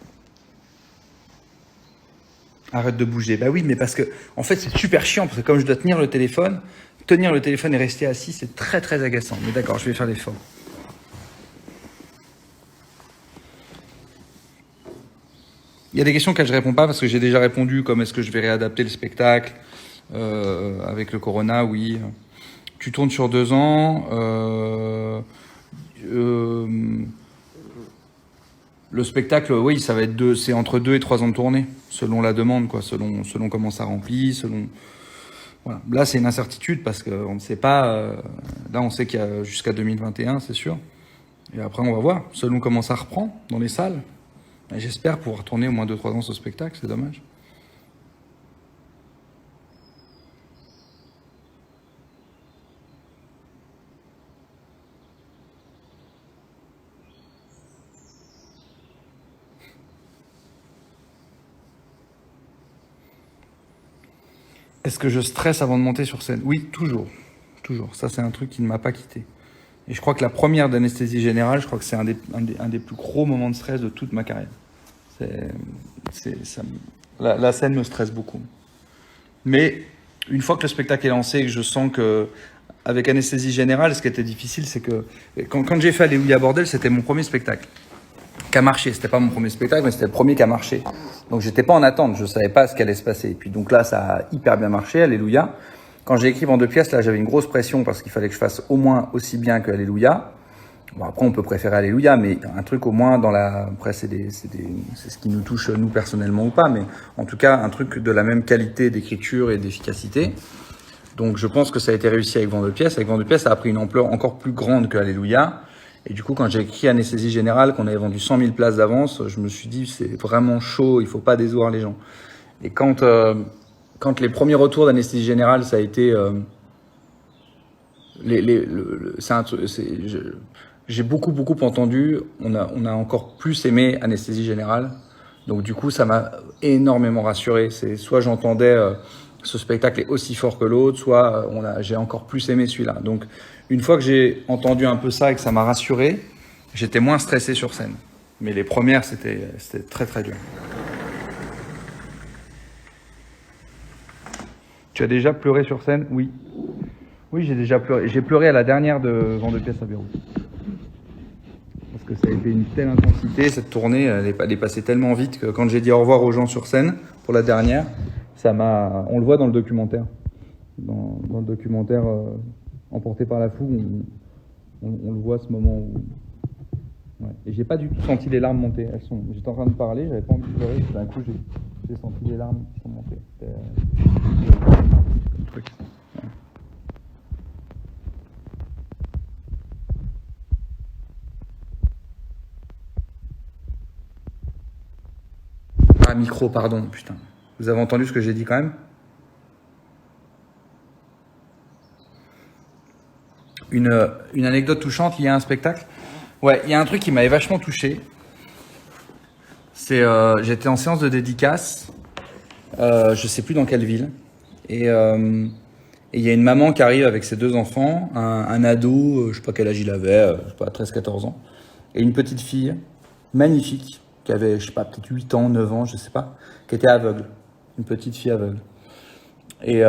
Arrête de bouger. Bah oui, mais parce que en fait c'est super chiant parce que comme je dois tenir le téléphone et rester assis, c'est très très agaçant. Mais d'accord, je vais faire l'effort. Il y a des questions auxquelles je réponds pas parce que j'ai déjà répondu, comme est-ce que je vais réadapter le spectacle avec le corona, oui. Tu tournes sur 2 ans. Euh, le spectacle, oui, ça va être c'est entre 2 et 3 ans de tournée, selon la demande, quoi, selon comment ça remplit, selon. Voilà. Là, c'est une incertitude parce qu'on ne sait pas. Là, on sait qu'il y a jusqu'à 2021, c'est sûr. Et après, on va voir, selon comment ça reprend dans les salles. Et j'espère pouvoir tourner au moins 2-3 ans ce spectacle, c'est dommage. Est-ce que je stresse avant de monter sur scène? Oui, toujours. Toujours. Ça, c'est un truc qui ne m'a pas quitté. Et je crois que la première d'anesthésie générale, je crois que c'est un des plus gros moments de stress de toute ma carrière. La scène me stresse beaucoup. Mais une fois que le spectacle est lancé et que je sens que, avec anesthésie générale, ce qui était difficile, c'est que quand j'ai fait Alléluia Bordel, c'était mon premier spectacle qui a marché. C'était pas mon premier spectacle, mais c'était le premier qui a marché. Donc j'étais pas en attente, je savais pas ce qui allait se passer. Et puis donc là, ça a hyper bien marché, Alléluia. Quand j'ai écrit Vent de pièces, là, j'avais une grosse pression parce qu'il fallait que je fasse au moins aussi bien que Alléluia. Bon, après, on peut préférer Alléluia, mais un truc au moins dans la. Après, c'est ce qui nous touche, nous, personnellement ou pas, mais en tout cas, un truc de la même qualité d'écriture et d'efficacité. Donc, je pense que ça a été réussi avec Vent de pièces. Avec Vent de pièces, ça a pris une ampleur encore plus grande que Alléluia. Et du coup, quand j'ai écrit Anesthésie Générale, qu'on avait vendu 100 000 places d'avance, je me suis dit, c'est vraiment chaud, il faut pas décevoir les gens. Et quand les premiers retours d'Anesthésie Générale, ça a été. J'ai beaucoup entendu. On a encore plus aimé Anesthésie Générale. Donc du coup, ça m'a énormément rassuré. C'est soit j'entendais ce spectacle est aussi fort que l'autre, soit j'ai encore plus aimé celui-là. Donc une fois que j'ai entendu un peu ça et que ça m'a rassuré, j'étais moins stressé sur scène. Mais les premières, c'était très très dur. Tu as déjà pleuré sur scène? Oui. Oui, j'ai déjà pleuré. J'ai pleuré à la dernière de Vent de pièces à Beyrouth. Parce que ça a été une telle intensité, cette tournée, elle est passée tellement vite que quand j'ai dit au revoir aux gens sur scène pour la dernière, on le voit dans le documentaire. Dans le documentaire Emporté par la foule, on le voit à ce moment où. Ouais. Et j'ai pas du tout senti les larmes monter. J'étais en train de parler, j'avais pas envie de pleurer, d'un coup j'ai senti les larmes qui sont montées. Truc. Ouais. Ah, micro, pardon, putain. Vous avez entendu ce que j'ai dit quand même? Une anecdote touchante liée à un spectacle. Ouais, il y a un truc qui m'avait vachement touché. C'est j'étais en séance de dédicace, je sais plus dans quelle ville, et il y a une maman qui arrive avec ses 2 enfants, un ado, je sais pas quel âge il avait, je sais pas, 13-14 ans, et une petite fille magnifique qui avait, je sais pas, peut-être 8 ans, 9 ans, je sais pas, qui était aveugle, une petite fille aveugle. Et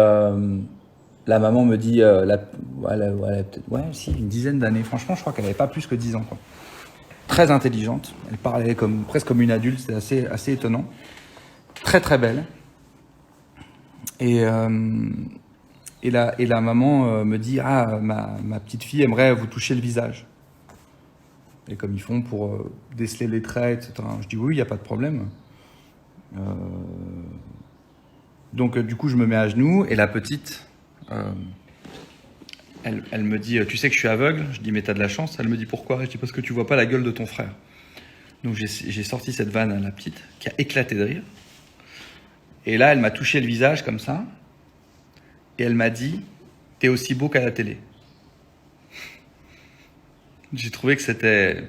la maman me dit, voilà, peut-être, ouais, si, une dizaine d'années. Franchement, je crois qu'elle avait pas plus que 10 ans, quoi. Très intelligente. Elle parlait presque comme une adulte. C'était assez étonnant. Très, très belle. Et la maman me dit, ah, ma petite fille aimerait vous toucher le visage. Et comme ils font pour déceler les traits, etc. Je dis, oui, il n'y a pas de problème. Donc, du coup, je me mets à genoux et la petite, elle me dit, tu sais que je suis aveugle? Je dis, mais t'as de la chance. Elle me dit, pourquoi? Je dis, parce que tu vois pas la gueule de ton frère. Donc, j'ai sorti cette vanne à la petite, qui a éclaté de rire. Et là, elle m'a touché le visage comme ça. Et elle m'a dit, t'es aussi beau qu'à la télé. J'ai trouvé que c'était...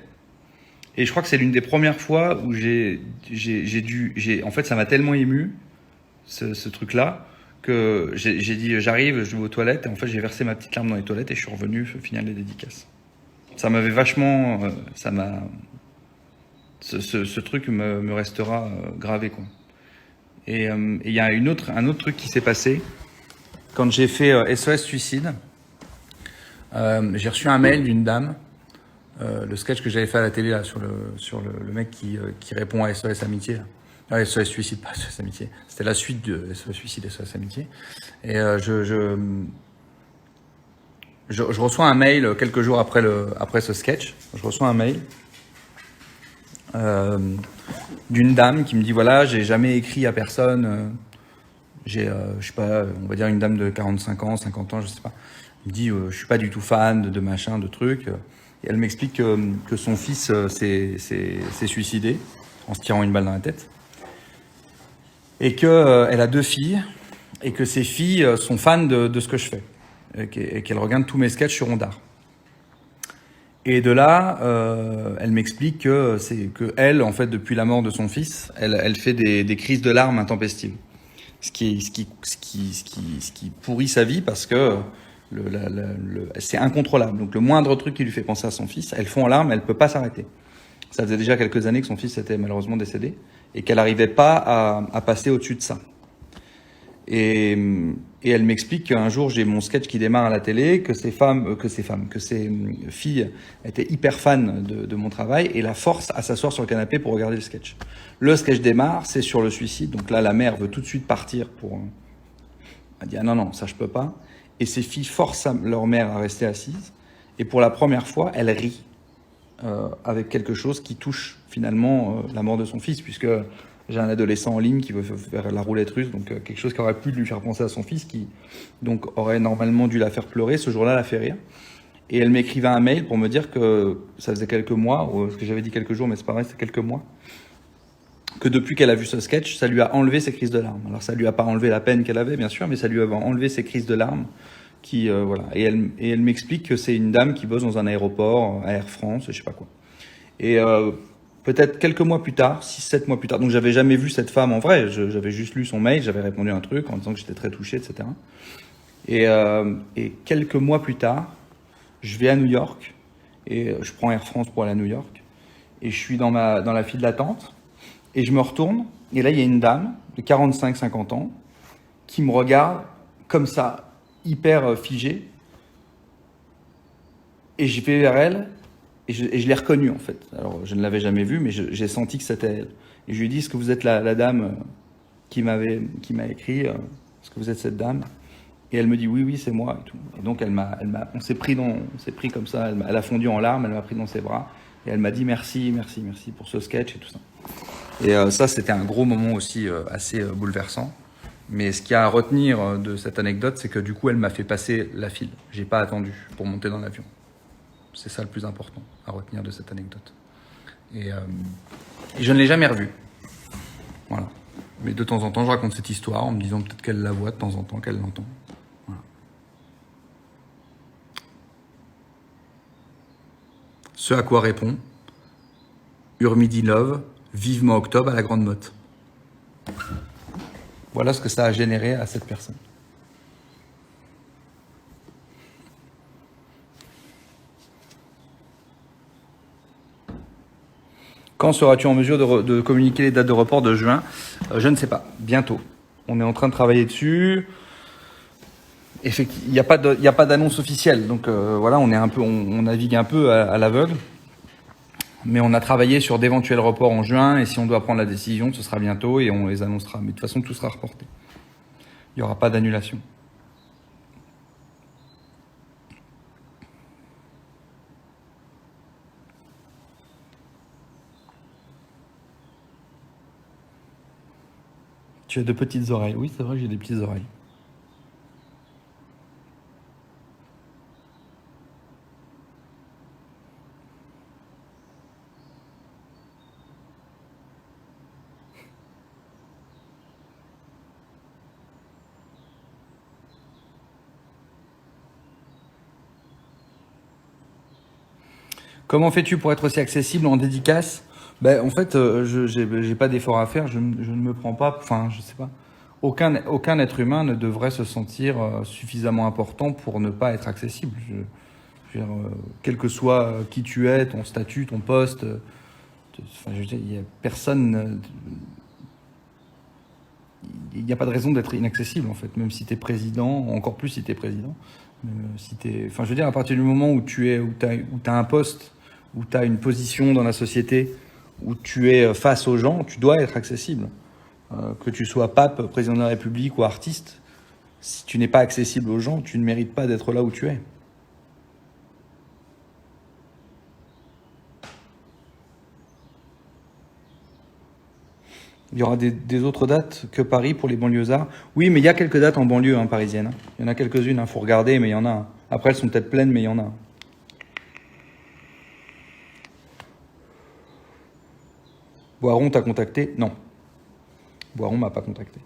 Et je crois que c'est l'une des premières fois où en fait, ça m'a tellement ému, ce truc-là, que j'ai dit, j'arrive, je vais aux toilettes, et en fait, j'ai versé ma petite larme dans les toilettes et je suis revenu finir les dédicaces. Ça m'avait vachement... Ce truc me restera gravé, quoi. Et il y a un autre truc qui s'est passé. Quand j'ai fait SOS Suicide, j'ai reçu un mail d'une dame, le sketch que j'avais fait à la télé là, sur le mec qui répond à SOS Amitié. Là. Ah, SOS Suicide, pas SOS Amitié. C'était la suite de SOS Suicide et SOS Amitié. Et je reçois un mail quelques jours après ce sketch. Je reçois un mail d'une dame qui me dit, voilà, j'ai jamais écrit à personne. J'ai, je sais pas, on va dire une dame de 45 ans, 50 ans, je sais pas. Elle me dit, je suis pas du tout fan de machin, de trucs. Et elle m'explique que son fils s'est suicidé en se tirant une balle dans la tête. Et qu'elle a 2 filles. Et que ces filles sont fans de ce que je fais. Et qu'elles regardent tous mes sketchs sur Ondar. Et de là, elle m'explique que elle, en fait, depuis la mort de son fils, elle fait des crises de larmes intempestives. Ce qui pourrit sa vie parce que c'est incontrôlable. Donc le moindre truc qui lui fait penser à son fils, elle fond en larmes, elle peut pas s'arrêter. Ça faisait déjà quelques années que son fils était malheureusement décédé et qu'elle n'arrivait pas à passer au-dessus de ça. Et elle m'explique qu'un jour j'ai mon sketch qui démarre à la télé, que ces filles étaient hyper fans de mon travail et la force à s'asseoir sur le canapé pour regarder le sketch. Le sketch démarre, c'est sur le suicide, donc là la mère veut tout de suite partir elle dit ah non ça je peux pas. Et ces filles forcent leur mère à rester assise et pour la première fois elle rit avec quelque chose qui touche finalement la mort de son fils puisque j'ai un adolescent en ligne qui veut faire la roulette russe, donc quelque chose qui aurait pu lui faire penser à son fils, qui donc aurait normalement dû la faire pleurer. Ce jour-là, la fait rire. Et elle m'écrivait un mail pour me dire que ça faisait quelques mois, ou ce que j'avais dit quelques jours, mais c'est pareil, c'est quelques mois, que depuis qu'elle a vu ce sketch, ça lui a enlevé ses crises de larmes. Alors ça lui a pas enlevé la peine qu'elle avait, bien sûr, mais ça lui a enlevé ses crises de larmes. Voilà. Et elle m'explique que c'est une dame qui bosse dans un aéroport, à Air France, je sais pas quoi. Et peut-être quelques mois plus tard, 6-7 mois plus tard, donc j'avais jamais vu cette femme en vrai, j'avais juste lu son mail, j'avais répondu à un truc en disant que j'étais très touché, etc. Et quelques mois plus tard, je vais à New York, et je prends Air France pour aller à New York, et je suis dans la file d'attente, et je me retourne, et là il y a une dame de 45-50 ans, qui me regarde comme ça, hyper figée, et je vais vers elle, et je l'ai reconnue en fait. Alors je ne l'avais jamais vue, mais j'ai senti que c'était elle. Et je lui ai dit, est-ce que vous êtes la dame qui m'a écrit, est-ce que vous êtes cette dame? Et elle me dit oui c'est moi et tout. Et donc on s'est pris comme ça, elle a fondu en larmes, elle m'a pris dans ses bras et elle m'a dit merci pour ce sketch et tout ça. Et ça c'était un gros moment aussi assez bouleversant. Mais ce qu'il y a à retenir de cette anecdote, c'est que du coup elle m'a fait passer la file. J'ai pas attendu pour monter dans l'avion. C'est ça le plus important à retenir de cette anecdote. Et je ne l'ai jamais revue. Voilà. Mais de temps en temps, je raconte cette histoire en me disant peut-être qu'elle la voit de temps en temps, qu'elle l'entend. Voilà. Ce à quoi répond Urmidi-Love, vivement octobre à la Grande Motte. Voilà ce que ça a généré à cette personne. Quand seras-tu en mesure de communiquer les dates de report de juin? Je ne sais pas. Bientôt. On est en train de travailler dessus. Effectivement, il n'y a pas d'annonce officielle. Donc voilà, on navigue un peu à l'aveugle. Mais on a travaillé sur d'éventuels reports en juin. Et si on doit prendre la décision, ce sera bientôt et on les annoncera. Mais de toute façon, tout sera reporté. Il n'y aura pas d'annulation. Tu as de petites oreilles. Oui, c'est vrai que j'ai des petites oreilles. Comment fais-tu pour être aussi accessible en dédicace? En fait, je j'ai pas d'effort à faire. Je ne me prends pas. Enfin, je sais pas. Aucun être humain ne devrait se sentir suffisamment important pour ne pas être accessible. Je veux dire, quel que soit qui tu es, ton statut, ton poste, enfin, je veux dire, il y a personne. Il n'y a pas de raison d'être inaccessible en fait, même si tu es président, encore plus si tu es président. Si t'es, enfin, je veux dire, à partir du moment où t'as un poste, où tu as une position dans la société, où tu es face aux gens, tu dois être accessible. Que tu sois pape, président de la République ou artiste, si tu n'es pas accessible aux gens, tu ne mérites pas d'être là où tu es. Il y aura des autres dates que Paris pour les banlieusards. Oui, mais il y a quelques dates en banlieue parisienne. Il y en a quelques-unes, faut regarder, mais il y en a. Après, elles sont peut-être pleines, mais il y en a. Boiron t'a contacté? Non. Boiron m'a pas contacté.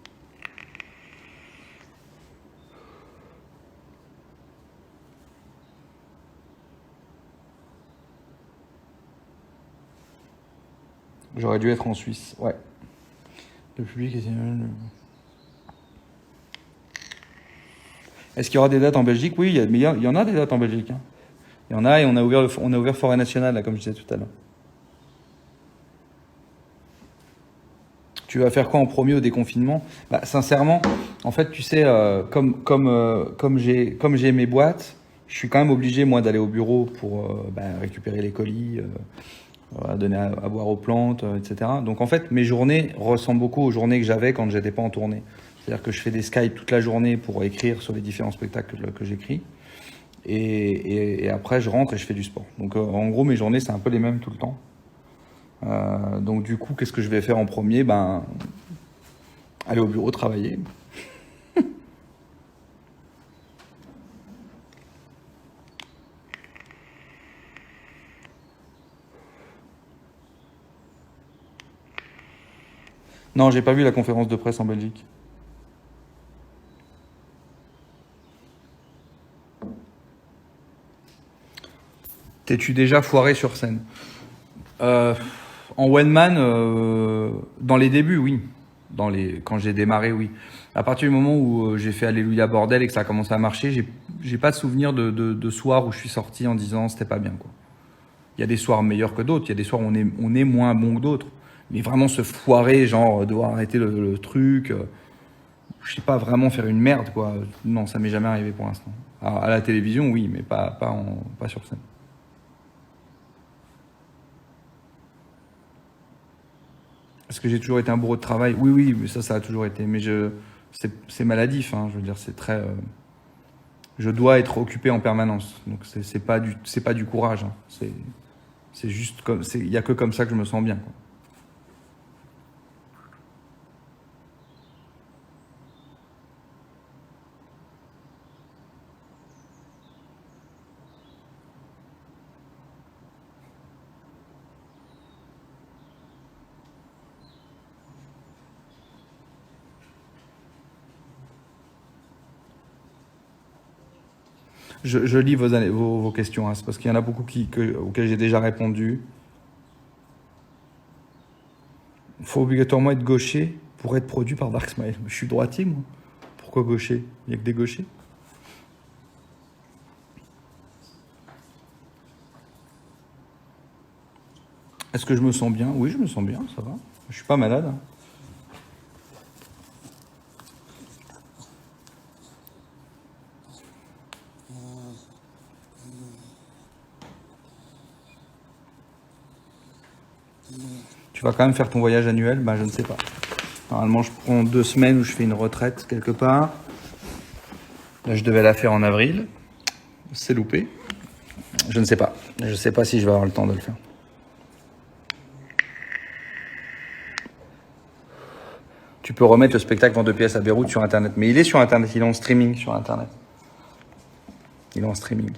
J'aurais dû être en Suisse, ouais. Le public est... Est-ce qu'il y aura des dates en Belgique? Oui, mais il y en a des dates en Belgique. Hein. Il y en a et on a ouvert Forêt Nationale, là, comme je disais tout à l'heure. Tu vas faire quoi en premier au déconfinement? Sincèrement, en fait, tu sais, comme j'ai mes boîtes, je suis quand même obligé, moi, d'aller au bureau pour récupérer les colis, donner à boire aux plantes, etc. Donc, en fait, mes journées ressemblent beaucoup aux journées que j'avais quand j'étais pas en tournée. C'est-à-dire que je fais des Skype toute la journée pour écrire sur les différents spectacles que j'écris. Et après, je rentre et je fais du sport. Donc, en gros, mes journées, c'est un peu les mêmes tout le temps. Donc du coup, qu'est-ce que je vais faire en premier? Aller au bureau travailler. Non, j'ai pas vu la conférence de presse en Belgique. T'es-tu déjà foiré sur scène? Euh, En one man, dans les débuts, oui. Quand j'ai démarré, oui. À partir du moment où j'ai fait Alléluia Bordel et que ça a commencé à marcher, j'ai pas de souvenir de soir où je suis sorti en disant c'était pas bien, quoi. Il y a des soirs meilleurs que d'autres, il y a des soirs où on est moins bon que d'autres. Mais vraiment se foirer, genre devoir arrêter le truc, je sais pas, vraiment faire une merde, quoi. Non, ça m'est jamais arrivé pour l'instant. À la télévision, oui, mais pas sur scène. Est-ce que j'ai toujours été un bourreau de travail? Oui, oui, mais ça a toujours été. Mais c'est maladif, hein, je veux dire, c'est très. Je dois être occupé en permanence. Donc c'est pas du courage. Hein. C'est juste comme, il y a que comme ça que je me sens bien. Quoi. Je lis vos questions, hein. C'est parce qu'il y en a beaucoup auxquelles j'ai déjà répondu. Il faut obligatoirement être gaucher pour être produit par Dark Smile. Je suis droitier, moi. Pourquoi gaucher? Il n'y a que des gauchers. Est-ce que je me sens bien? Oui, je me sens bien, ça va. Je suis pas malade, hein. Tu vas quand même faire ton voyage annuel? Ben, je ne sais pas. Normalement, je prends 2 semaines où je fais une retraite quelque part. Là, je devais la faire en avril. C'est loupé. Je ne sais pas. Je ne sais pas si je vais avoir le temps de le faire. Tu peux remettre le spectacle Vent de pièces à Beyrouth sur Internet. Mais il est sur Internet, il est en streaming sur Internet. Il est en streaming.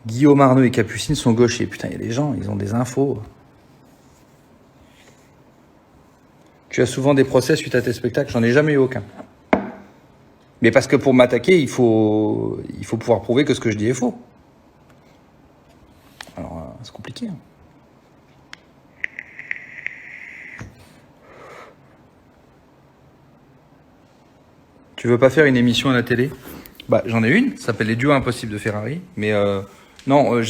Guillaume Arnaud et Capucine sont gauchers. Putain, il y a des gens, ils ont des infos. Tu as souvent des procès suite à tes spectacles? J'en ai jamais eu aucun. Mais parce que pour m'attaquer, il faut pouvoir prouver que ce que je dis est faux. Alors, c'est compliqué, hein. Tu veux pas faire une émission à la télé? Bah, j'en ai une, ça s'appelle Les Duos Impossibles de Ferrari. Mais non,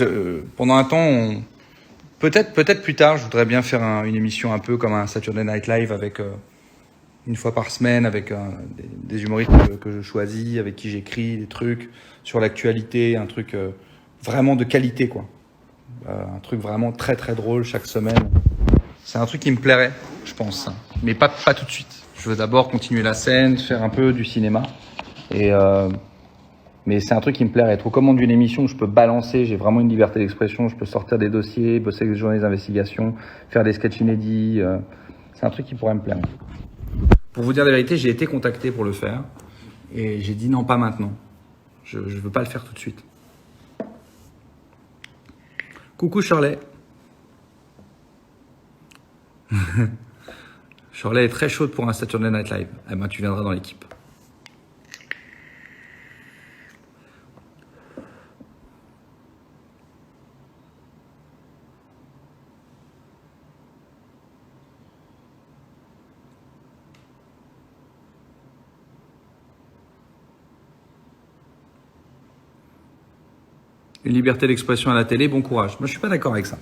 pendant un temps, peut-être plus tard, je voudrais bien faire une émission un peu comme un Saturday Night Live avec une fois par semaine avec des humoristes que je choisis, avec qui j'écris des trucs sur l'actualité, un truc vraiment de qualité, quoi. Un truc vraiment très très drôle chaque semaine. C'est un truc qui me plairait, je pense. Mais pas tout de suite. Je veux d'abord continuer la scène, faire un peu du cinéma. Mais c'est un truc qui me plairait. Être aux commandes d'une émission où je peux balancer, j'ai vraiment une liberté d'expression, je peux sortir des dossiers, bosser avec des journées d'investigation, faire des sketchs inédits. C'est un truc qui pourrait me plaire. Pour vous dire la vérité, j'ai été contacté pour le faire. Et j'ai dit non, pas maintenant. Je veux pas le faire tout de suite. Coucou Shirley. Shirley est très chaude pour un Saturday Night Live. Eh ben, tu viendras dans l'équipe. Une liberté d'expression à la télé, bon courage. Moi, je suis pas d'accord avec ça.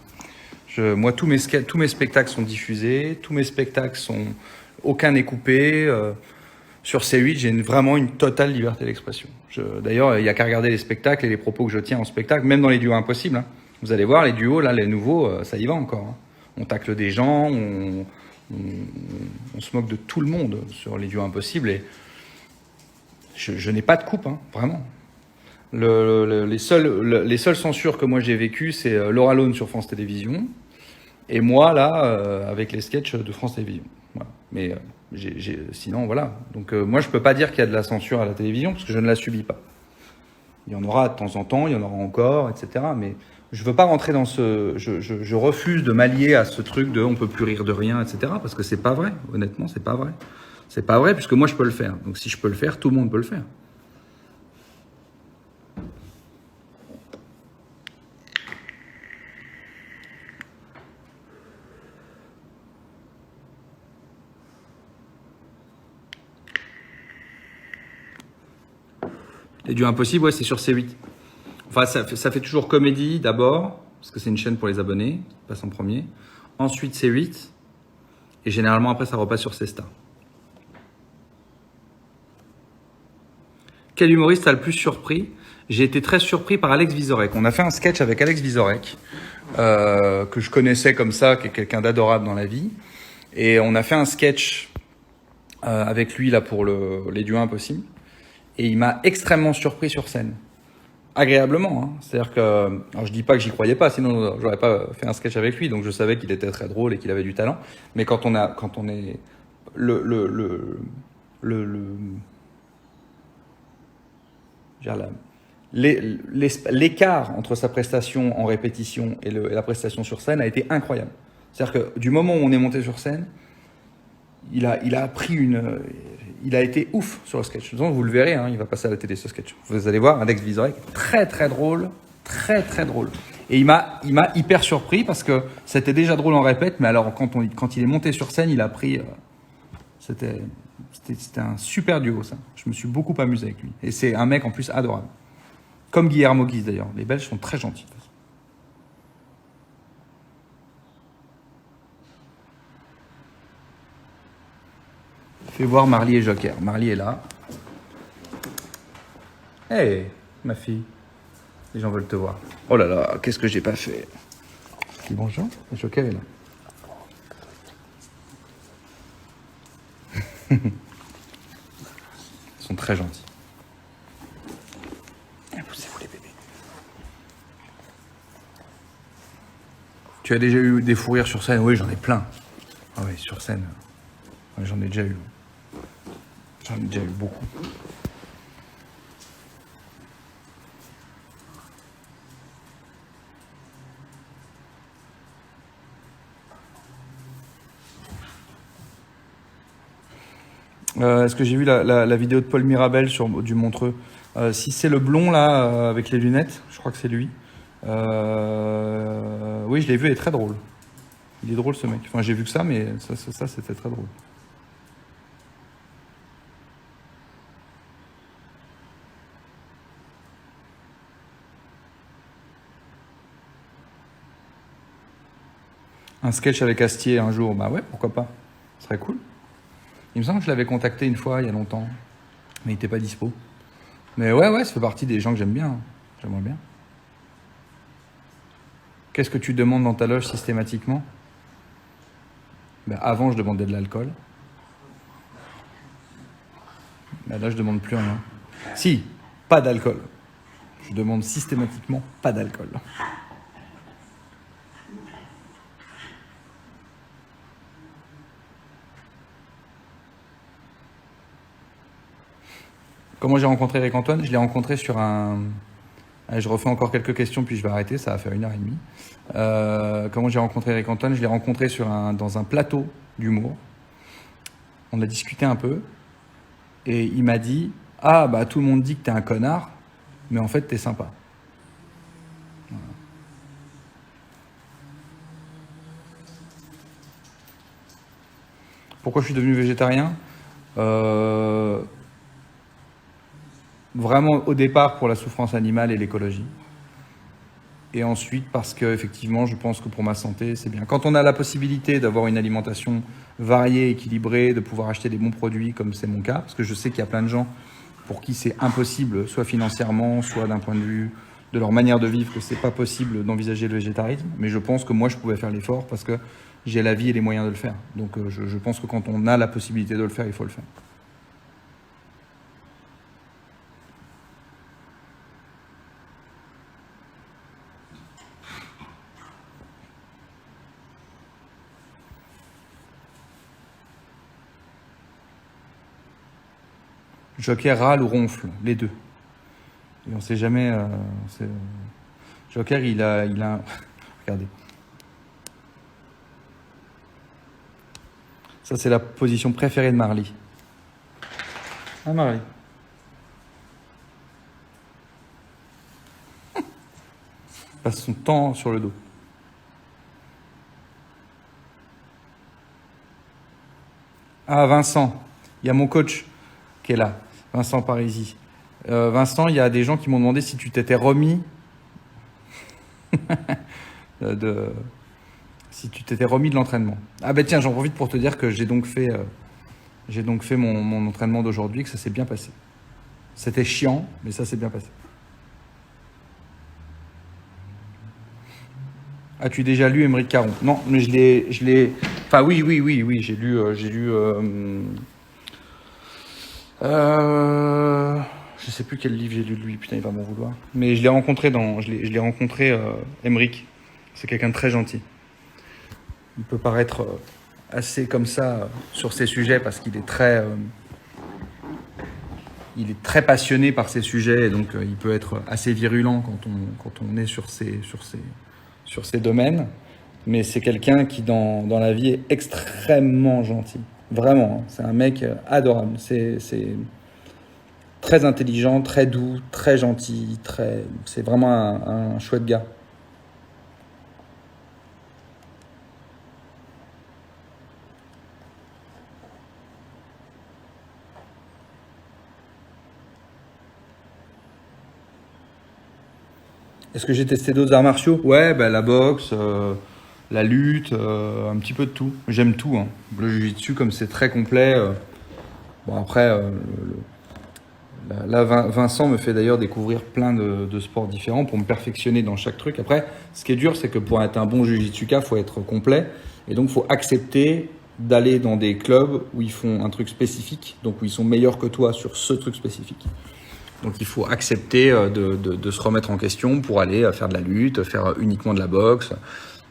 Moi, tous mes spectacles sont diffusés, aucun n'est coupé. Sur C8, j'ai vraiment une totale liberté d'expression. D'ailleurs, il n'y a qu'à regarder les spectacles et les propos que je tiens en spectacle, même dans les duos impossibles, hein. Vous allez voir, les duos, là, les nouveaux, ça y va encore, hein. On tacle des gens, on se moque de tout le monde sur les duos impossibles. Et je n'ai pas de coupe, hein, vraiment. Les seules censures que moi j'ai vécues, c'est Laura Lone sur France Télévisions et moi là avec les sketchs de France Télévisions. Voilà. Mais sinon voilà. Donc moi je peux pas dire qu'il y a de la censure à la télévision parce que je ne la subis pas. Il y en aura de temps en temps, il y en aura encore, etc. Mais je veux pas rentrer dans je refuse de m'allier à ce truc de on peut plus rire de rien, etc. Parce que c'est pas vrai. Honnêtement, c'est pas vrai. C'est pas vrai puisque moi je peux le faire. Donc si je peux le faire, tout le monde peut le faire. Les Duos Impossibles, ouais, c'est sur C8. Enfin, ça fait toujours comédie d'abord, parce que c'est une chaîne pour les abonnés, qui passe en premier. Ensuite, C8. Et généralement, après, ça repasse sur C-Star. Quel humoriste t'a le plus surpris? J'ai été très surpris par Alex Vizorek. On a fait un sketch avec Alex Vizorek, que je connaissais comme ça, qui est quelqu'un d'adorable dans la vie. Et on a fait un sketch avec lui là pour les Duos Impossibles. Et il m'a extrêmement surpris sur scène. Agréablement, hein. C'est-à-dire que, alors je dis pas que j'y croyais pas, sinon j'aurais pas fait un sketch avec lui, donc je savais qu'il était très drôle et qu'il avait du talent. Mais quand on est l'écart entre sa prestation en répétition et la prestation sur scène a été incroyable. C'est-à-dire que du moment où on est monté sur scène, il a appris il a été ouf sur le sketch. Donc, vous le verrez, hein, il va passer à la télé ce sketch. Vous allez voir, Index Vizorek, très très drôle, très très drôle. Et il m'a hyper surpris parce que c'était déjà drôle en répète, mais alors quand il est monté sur scène, il a pris. C'était un super duo, ça. Je me suis beaucoup amusé avec lui. Et c'est un mec en plus adorable. Comme Guillermo Guise d'ailleurs. Les Belges sont très gentils. Fais voir Marly et Joker. Marly est là. Hey, ma fille. Les gens veulent te voir. Oh là là, qu'est-ce que j'ai pas fait. Dis bonjour. Et Joker est là. Ils sont très gentils. Poussez-vous les bébés. Tu as déjà eu des fous rires sur scène? Oui, j'en ai plein. Ah oui, sur scène. Ouais, j'en ai déjà eu. J'en ai déjà eu beaucoup. Est-ce que j'ai vu la vidéo de Paul Mirabel du Montreux? Si c'est le blond là, avec les lunettes, je crois que c'est lui. Oui, je l'ai vu, il est très drôle. Il est drôle ce mec. Enfin, j'ai vu que ça, mais ça c'était très drôle. Un sketch avec Astier un jour, bah ouais, pourquoi pas. Ce serait cool. Il me semble que je l'avais contacté une fois, il y a longtemps, mais il n'était pas dispo. Mais ouais, ça fait partie des gens que j'aime bien. J'aimerais bien. Qu'est-ce que tu demandes dans ta loge systématiquement? Ben, avant, je demandais de l'alcool. Ben, là, je demande plus rien. Si, pas d'alcool. Je demande systématiquement pas d'alcool. Comment j'ai rencontré Eric Antoine? Je l'ai rencontré sur un... Je refais encore quelques questions, puis je vais arrêter, ça va faire 1h30. Comment j'ai rencontré Eric Antoine? Je l'ai rencontré dans un plateau d'humour. On a discuté un peu, et il m'a dit « Ah, bah tout le monde dit que t'es un connard, mais en fait t'es sympa. » Voilà. Pourquoi je suis devenu végétarien? Vraiment au départ pour la souffrance animale et l'écologie. Et ensuite parce que effectivement, je pense que pour ma santé, c'est bien. Quand on a la possibilité d'avoir une alimentation variée, équilibrée, de pouvoir acheter des bons produits, comme c'est mon cas, parce que je sais qu'il y a plein de gens pour qui c'est impossible, soit financièrement, soit d'un point de vue de leur manière de vivre, que c'est pas possible d'envisager le végétarisme. Mais je pense que moi, je pouvais faire l'effort parce que j'ai la vie et les moyens de le faire. Donc je pense que quand on a la possibilité de le faire, il faut le faire. Joker râle ou ronfle, les deux. Et on ne sait jamais. Joker, il a. Regardez. Ça, c'est la position préférée de Marly. Ah, Marly. Il passe son temps sur le dos. Ah, Vincent. Il y a mon coach qui est là. Vincent Parisi. Vincent, il y a des gens qui m'ont demandé si tu t'étais remis si tu t'étais remis de l'entraînement. Ah ben tiens, j'en profite pour te dire que j'ai donc fait mon entraînement d'aujourd'hui, que ça s'est bien passé. C'était chiant, mais ça s'est bien passé. As-tu déjà lu Émeric Caron? Non, mais je l'ai. Enfin oui, j'ai lu. Je sais plus quel livre j'ai lu de lui, putain, il va m'en vouloir. Mais je l'ai rencontré Émeric. C'est quelqu'un de très gentil. Il peut paraître assez comme ça sur ces sujets parce qu'il est très passionné par ces sujets, et donc il peut être assez virulent quand on est sur ces domaines. Mais c'est quelqu'un qui, dans la vie, est extrêmement gentil. Vraiment, hein. C'est un mec adorable. C'est très intelligent, très doux, très gentil, c'est vraiment un chouette gars. Est-ce que j'ai testé d'autres arts martiaux? Ouais, bah, la boxe, la lutte, un petit peu de tout. J'aime tout, hein. Le jiu-jitsu, comme c'est très complet. Bon, après, là, Vincent me fait d'ailleurs découvrir plein de sports différents pour me perfectionner dans chaque truc. Après, ce qui est dur, c'est que pour être un bon jiu-jitsuka, il faut être complet. Et donc, il faut accepter d'aller dans des clubs où ils font un truc spécifique, donc où ils sont meilleurs que toi sur ce truc spécifique. Donc il faut accepter de se remettre en question pour aller faire de la lutte, faire uniquement de la boxe.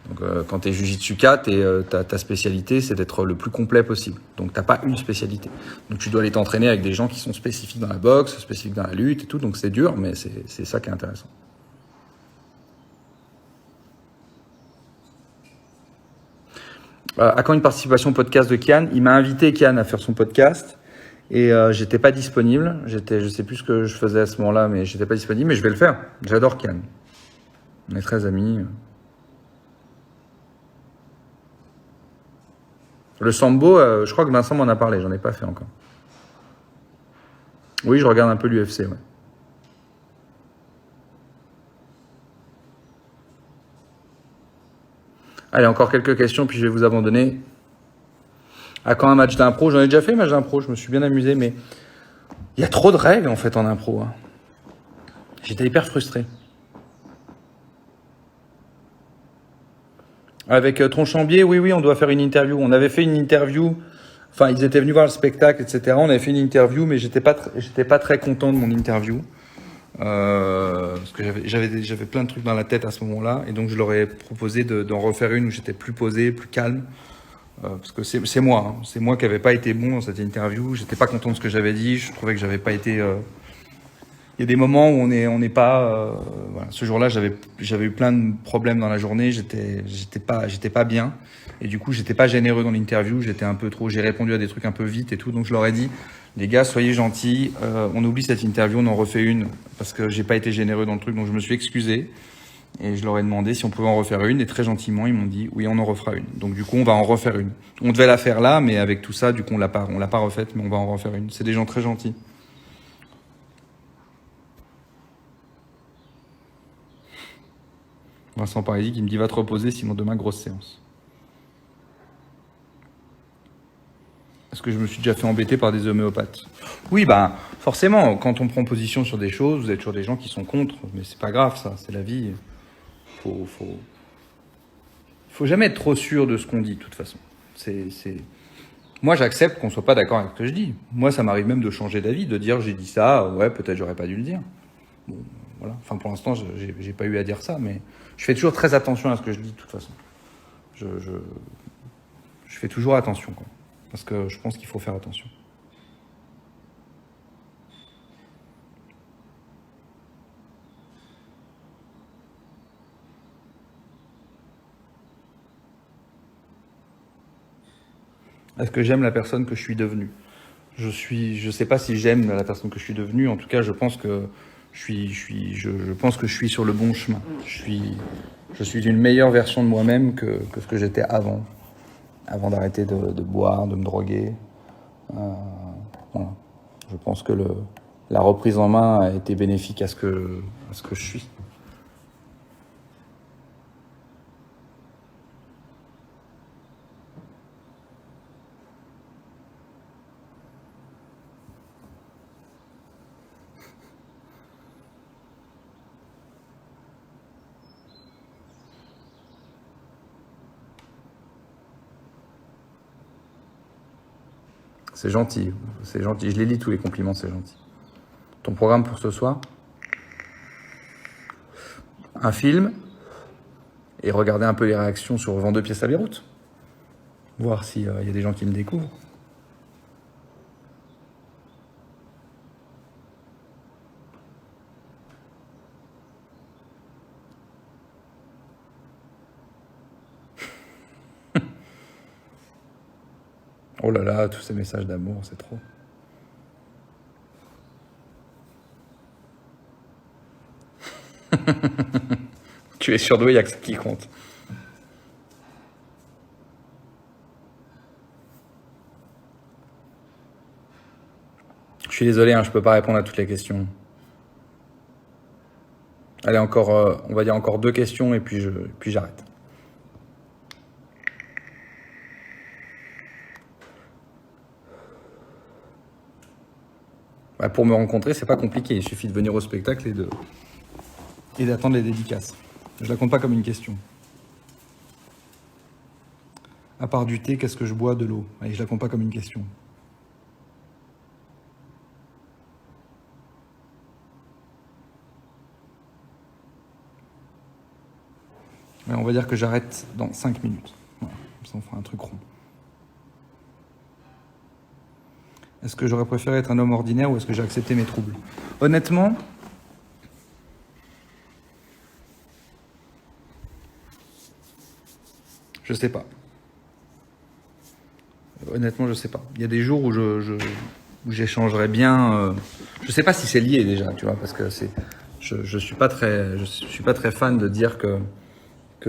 Donc quand tu es jujitsuka, ta spécialité c'est d'être le plus complet possible. Donc t'as pas une spécialité. Donc tu dois aller t'entraîner avec des gens qui sont spécifiques dans la boxe, spécifiques dans la lutte et tout. Donc c'est dur, mais c'est ça qui est intéressant. À quand une participation au podcast de Kian? Il m'a invité Kian à faire son podcast. Et j'étais pas disponible. Je sais plus ce que je faisais à ce moment-là, mais j'étais pas disponible. Mais je vais le faire. J'adore Kian. On est très amis. Le sambo, je crois que Vincent m'en a parlé. J'en ai pas fait encore. Oui, je regarde un peu l'UFC. Ouais. Allez, encore quelques questions, puis je vais vous abandonner. À quand un match d'impro? J'en ai déjà fait un match d'impro. Je me suis bien amusé, mais il y a trop de règles en fait en impro. Hein. J'étais hyper frustré. Avec Tronchambier, oui, oui, on doit faire une interview. On avait fait une interview. Enfin, ils étaient venus voir le spectacle, etc. On avait fait une interview, mais j'étais pas très content de mon interview. Parce que j'avais plein de trucs dans la tête à ce moment-là. Et donc, je leur ai proposé d'en refaire une où j'étais plus posé, plus calme. Parce que c'est moi. Hein. C'est moi qui n'avais pas été bon dans cette interview. J'étais pas content de ce que j'avais dit. Je trouvais que j'avais pas été. Il y a des moments où on n'est pas. Voilà. Ce jour-là, j'avais eu plein de problèmes dans la journée. J'étais pas bien. Et du coup, j'étais pas généreux dans l'interview. J'étais un peu trop. J'ai répondu à des trucs un peu vite et tout. Donc, je leur ai dit, les gars, soyez gentils. On oublie cette interview, on en refait une parce que j'ai pas été généreux dans le truc. Donc, je me suis excusé et je leur ai demandé si on pouvait en refaire une. Et très gentiment, ils m'ont dit, oui, on en refera une. Donc, du coup, on va en refaire une. On devait la faire là, mais avec tout ça, du coup, on l'a pas refaite, mais on va en refaire une. C'est des gens très gentils. Vincent Parisi qui me dit va te reposer, sinon demain grosse séance. Est-ce que je me suis déjà fait embêter par des homéopathes? Oui, bah forcément, quand on prend position sur des choses, vous êtes toujours des gens qui sont contre, mais c'est pas grave ça, c'est la vie. Faut jamais être trop sûr de ce qu'on dit de toute façon. Moi j'accepte qu'on soit pas d'accord avec ce que je dis. Moi ça m'arrive même de changer d'avis, de dire j'ai dit ça, ouais peut-être j'aurais pas dû le dire. Bon, voilà. Enfin pour l'instant j'ai pas eu à dire ça, mais je fais toujours très attention à ce que je dis de toute façon. Je, je, je fais toujours attention, quoi. Parce que je pense qu'il faut faire attention. Est-ce que j'aime la personne que je suis devenue? Je sais pas si j'aime la personne que je suis devenue. En tout cas, je pense que je pense que je suis sur le bon chemin. Je suis une meilleure version de moi-même que ce que j'étais avant d'arrêter de boire, de me droguer. Voilà. Je pense que la reprise en main a été bénéfique à ce que je suis. C'est gentil, c'est gentil. Je les lis tous les compliments, c'est gentil. Ton programme pour ce soir? Un film et regarder un peu les réactions sur Vend deux pièces à Beyrouth. Voir s'il y a des gens qui me découvrent. Oh là là, tous ces messages d'amour, c'est trop. Tu es surdoué, il n'y a que ce qui compte. Je suis désolé, hein, je peux pas répondre à toutes les questions. Allez, encore, on va dire encore 2 questions et puis j'arrête. Bah, pour me rencontrer, c'est pas compliqué. Il suffit de venir au spectacle et d'attendre les dédicaces. Je la compte pas comme une question. À part du thé, qu'est-ce que je bois? De l'eau. Allez, je la compte pas comme une question. Ouais, on va dire que j'arrête dans 5 minutes. Voilà, comme ça on fera un truc rond. Est-ce que j'aurais préféré être un homme ordinaire ou est-ce que j'ai accepté mes troubles? Honnêtement, je sais pas. Honnêtement, je sais pas. Il y a des jours où où j'échangerais bien. Je sais pas si c'est lié déjà, tu vois, parce que je suis pas très fan de dire que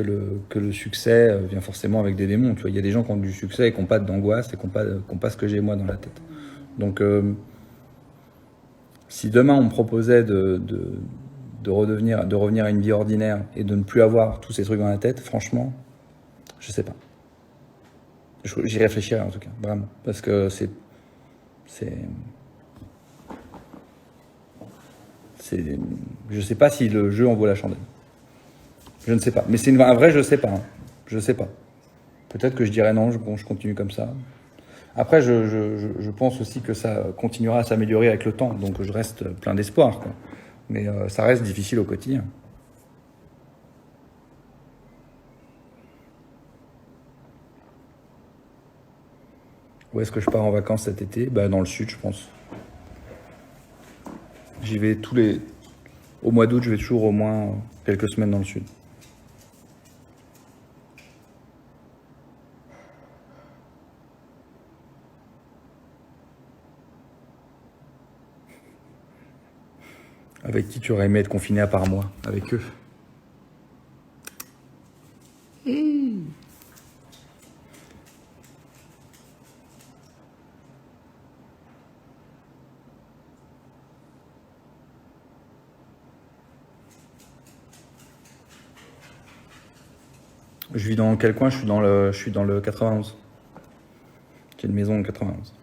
le succès vient forcément avec des démons. Tu vois, il y a des gens qui ont du succès et qui n'ont pas d'angoisse et qui n'ont pas ce que j'ai moi dans la tête. Donc, si demain on me proposait de revenir à une vie ordinaire et de ne plus avoir tous ces trucs dans la tête, franchement, je sais pas. J'y réfléchirai en tout cas, vraiment, parce que je sais pas si le jeu en vaut la chandelle. Je ne sais pas, mais c'est un vrai je sais pas. Hein. Je sais pas. Peut-être que je dirais non, bon, je continue comme ça. Après, je pense aussi que ça continuera à s'améliorer avec le temps, donc je reste plein d'espoir. Quoi. Mais ça reste difficile au quotidien. Où est-ce que je pars en vacances cet été? Bah, dans le sud, je pense. J'y vais Au mois d'août, je vais toujours au moins quelques semaines dans le sud. Avec qui tu aurais aimé être confiné à part moi? Avec eux. Je vis dans quel coin? Je suis dans le 91. J'ai une maison en 91.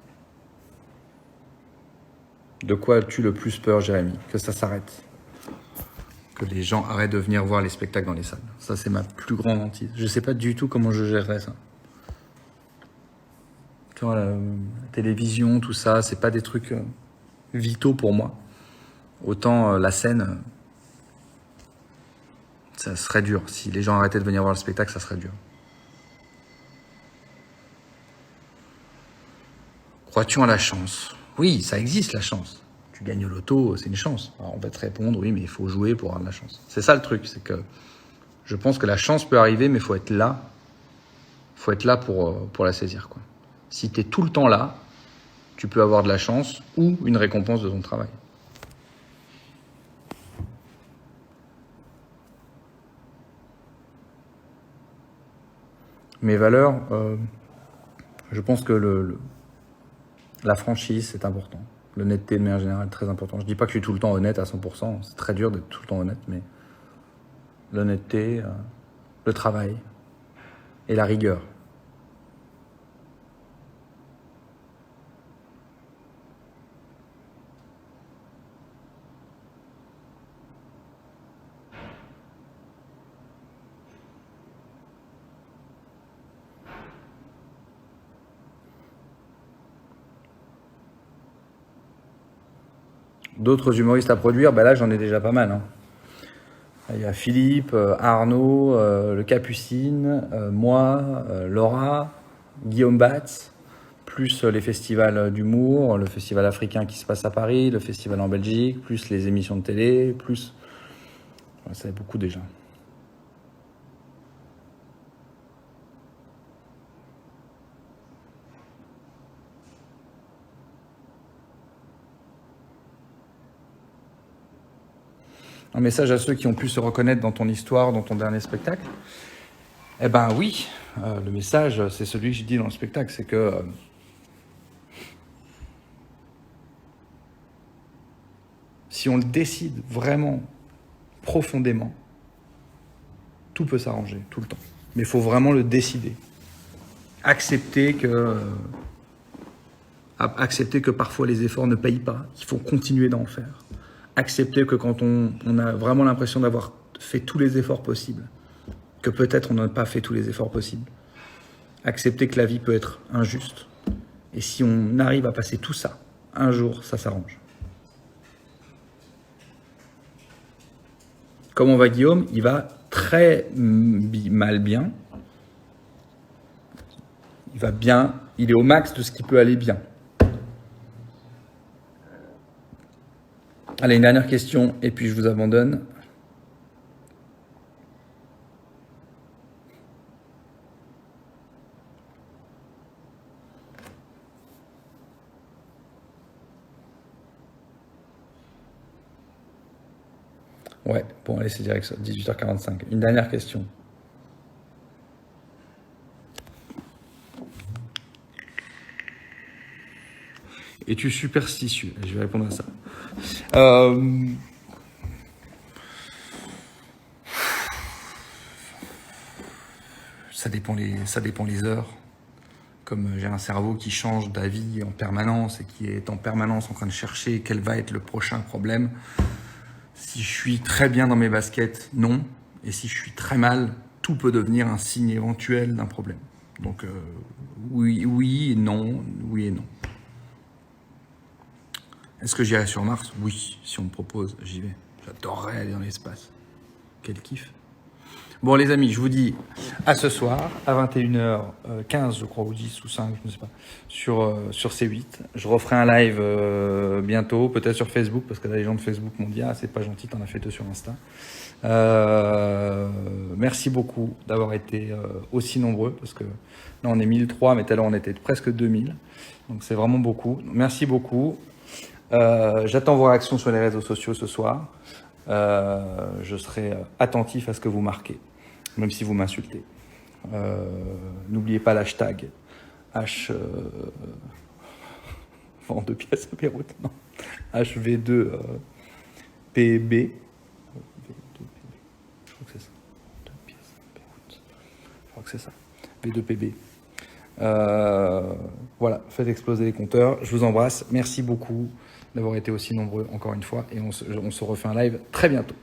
De quoi as-tu le plus peur, Jérémy? Que ça s'arrête. Que les gens arrêtent de venir voir les spectacles dans les salles. Ça, c'est ma plus grande hantise. Je sais pas du tout comment je gérerais ça. Tu vois, la télévision, tout ça, c'est pas des trucs vitaux pour moi. Autant la scène, ça serait dur. Si les gens arrêtaient de venir voir le spectacle, ça serait dur. Crois-tu en la chance? Oui, ça existe la chance. Tu gagnes au loto, c'est une chance. Alors, on va te répondre, oui, mais il faut jouer pour avoir de la chance. C'est ça le truc, c'est que je pense que la chance peut arriver, mais il faut être là. Il faut être là pour la saisir. Quoi. Si tu es tout le temps là, tu peux avoir de la chance ou une récompense de ton travail. Mes valeurs, je pense que la franchise, c'est important. L'honnêteté, de manière générale, très important. Je dis pas que je suis tout le temps honnête à 100%. C'est très dur d'être tout le temps honnête, mais l'honnêteté, le travail et la rigueur. D'autres humoristes à produire, bah là j'en ai déjà pas mal. Hein. Il y a Philippe, Arnaud, le Capucine, moi, Laura, Guillaume Batz, plus les festivals d'humour, le festival africain qui se passe à Paris, le festival en Belgique, plus les émissions de télé, plus... Ouais, ça fait beaucoup déjà. Un message à ceux qui ont pu se reconnaître dans ton histoire, dans ton dernier spectacle. Eh ben oui, le message, c'est celui que j'ai dit dans le spectacle, c'est que si on le décide vraiment, profondément, tout peut s'arranger, tout le temps. Mais il faut vraiment le décider. Accepter que parfois les efforts ne payent pas, qu'il faut continuer d'en faire. Accepter que quand on a vraiment l'impression d'avoir fait tous les efforts possibles, que peut-être on n'a pas fait tous les efforts possibles. Accepter que la vie peut être injuste. Et si on arrive à passer tout ça, un jour, ça s'arrange. Comment va Guillaume? Il va très mal bien. Il va bien. Il est au max de ce qui peut aller bien. Allez, une dernière question et puis je vous abandonne. Ouais, bon, allez, c'est direct, 18h45. Une dernière question. Es-tu superstitieux? Je vais répondre à ça. Ça dépend les heures. Comme j'ai un cerveau qui change d'avis en permanence et qui est en permanence en train de chercher quel va être le prochain problème. Si je suis très bien dans mes baskets, non. Et si je suis très mal, tout peut devenir un signe éventuel d'un problème. Donc oui et non, oui et non. Est-ce que j'irai sur Mars? Oui, si on me propose, j'y vais. J'adorerais aller dans l'espace. Quel kiff. Bon les amis, je vous dis à ce soir, à 21h15 je crois, ou 10 ou 5, je ne sais pas, sur C8. Je referai un live bientôt, peut-être sur Facebook, parce que là les gens de Facebook m'ont dit « Ah, c'est pas gentil, t'en as fait 2 sur Insta ». Merci beaucoup d'avoir été aussi nombreux, parce que là on est 1003, mais tout à l'heure on était presque 2000. Donc c'est vraiment beaucoup. Merci beaucoup. J'attends vos réactions sur les réseaux sociaux ce soir. Je serai attentif à ce que vous marquez, même si vous m'insultez. N'oubliez pas l'hashtag vend 2 pièces à Beyrouth, non. HV2 PB. Je crois que c'est ça. 2 pièces à Beyrouth. Je crois que c'est ça. V2PB. Voilà, faites exploser les compteurs. Je vous embrasse. Merci beaucoup d'avoir été aussi nombreux encore une fois et on se refait un live très bientôt.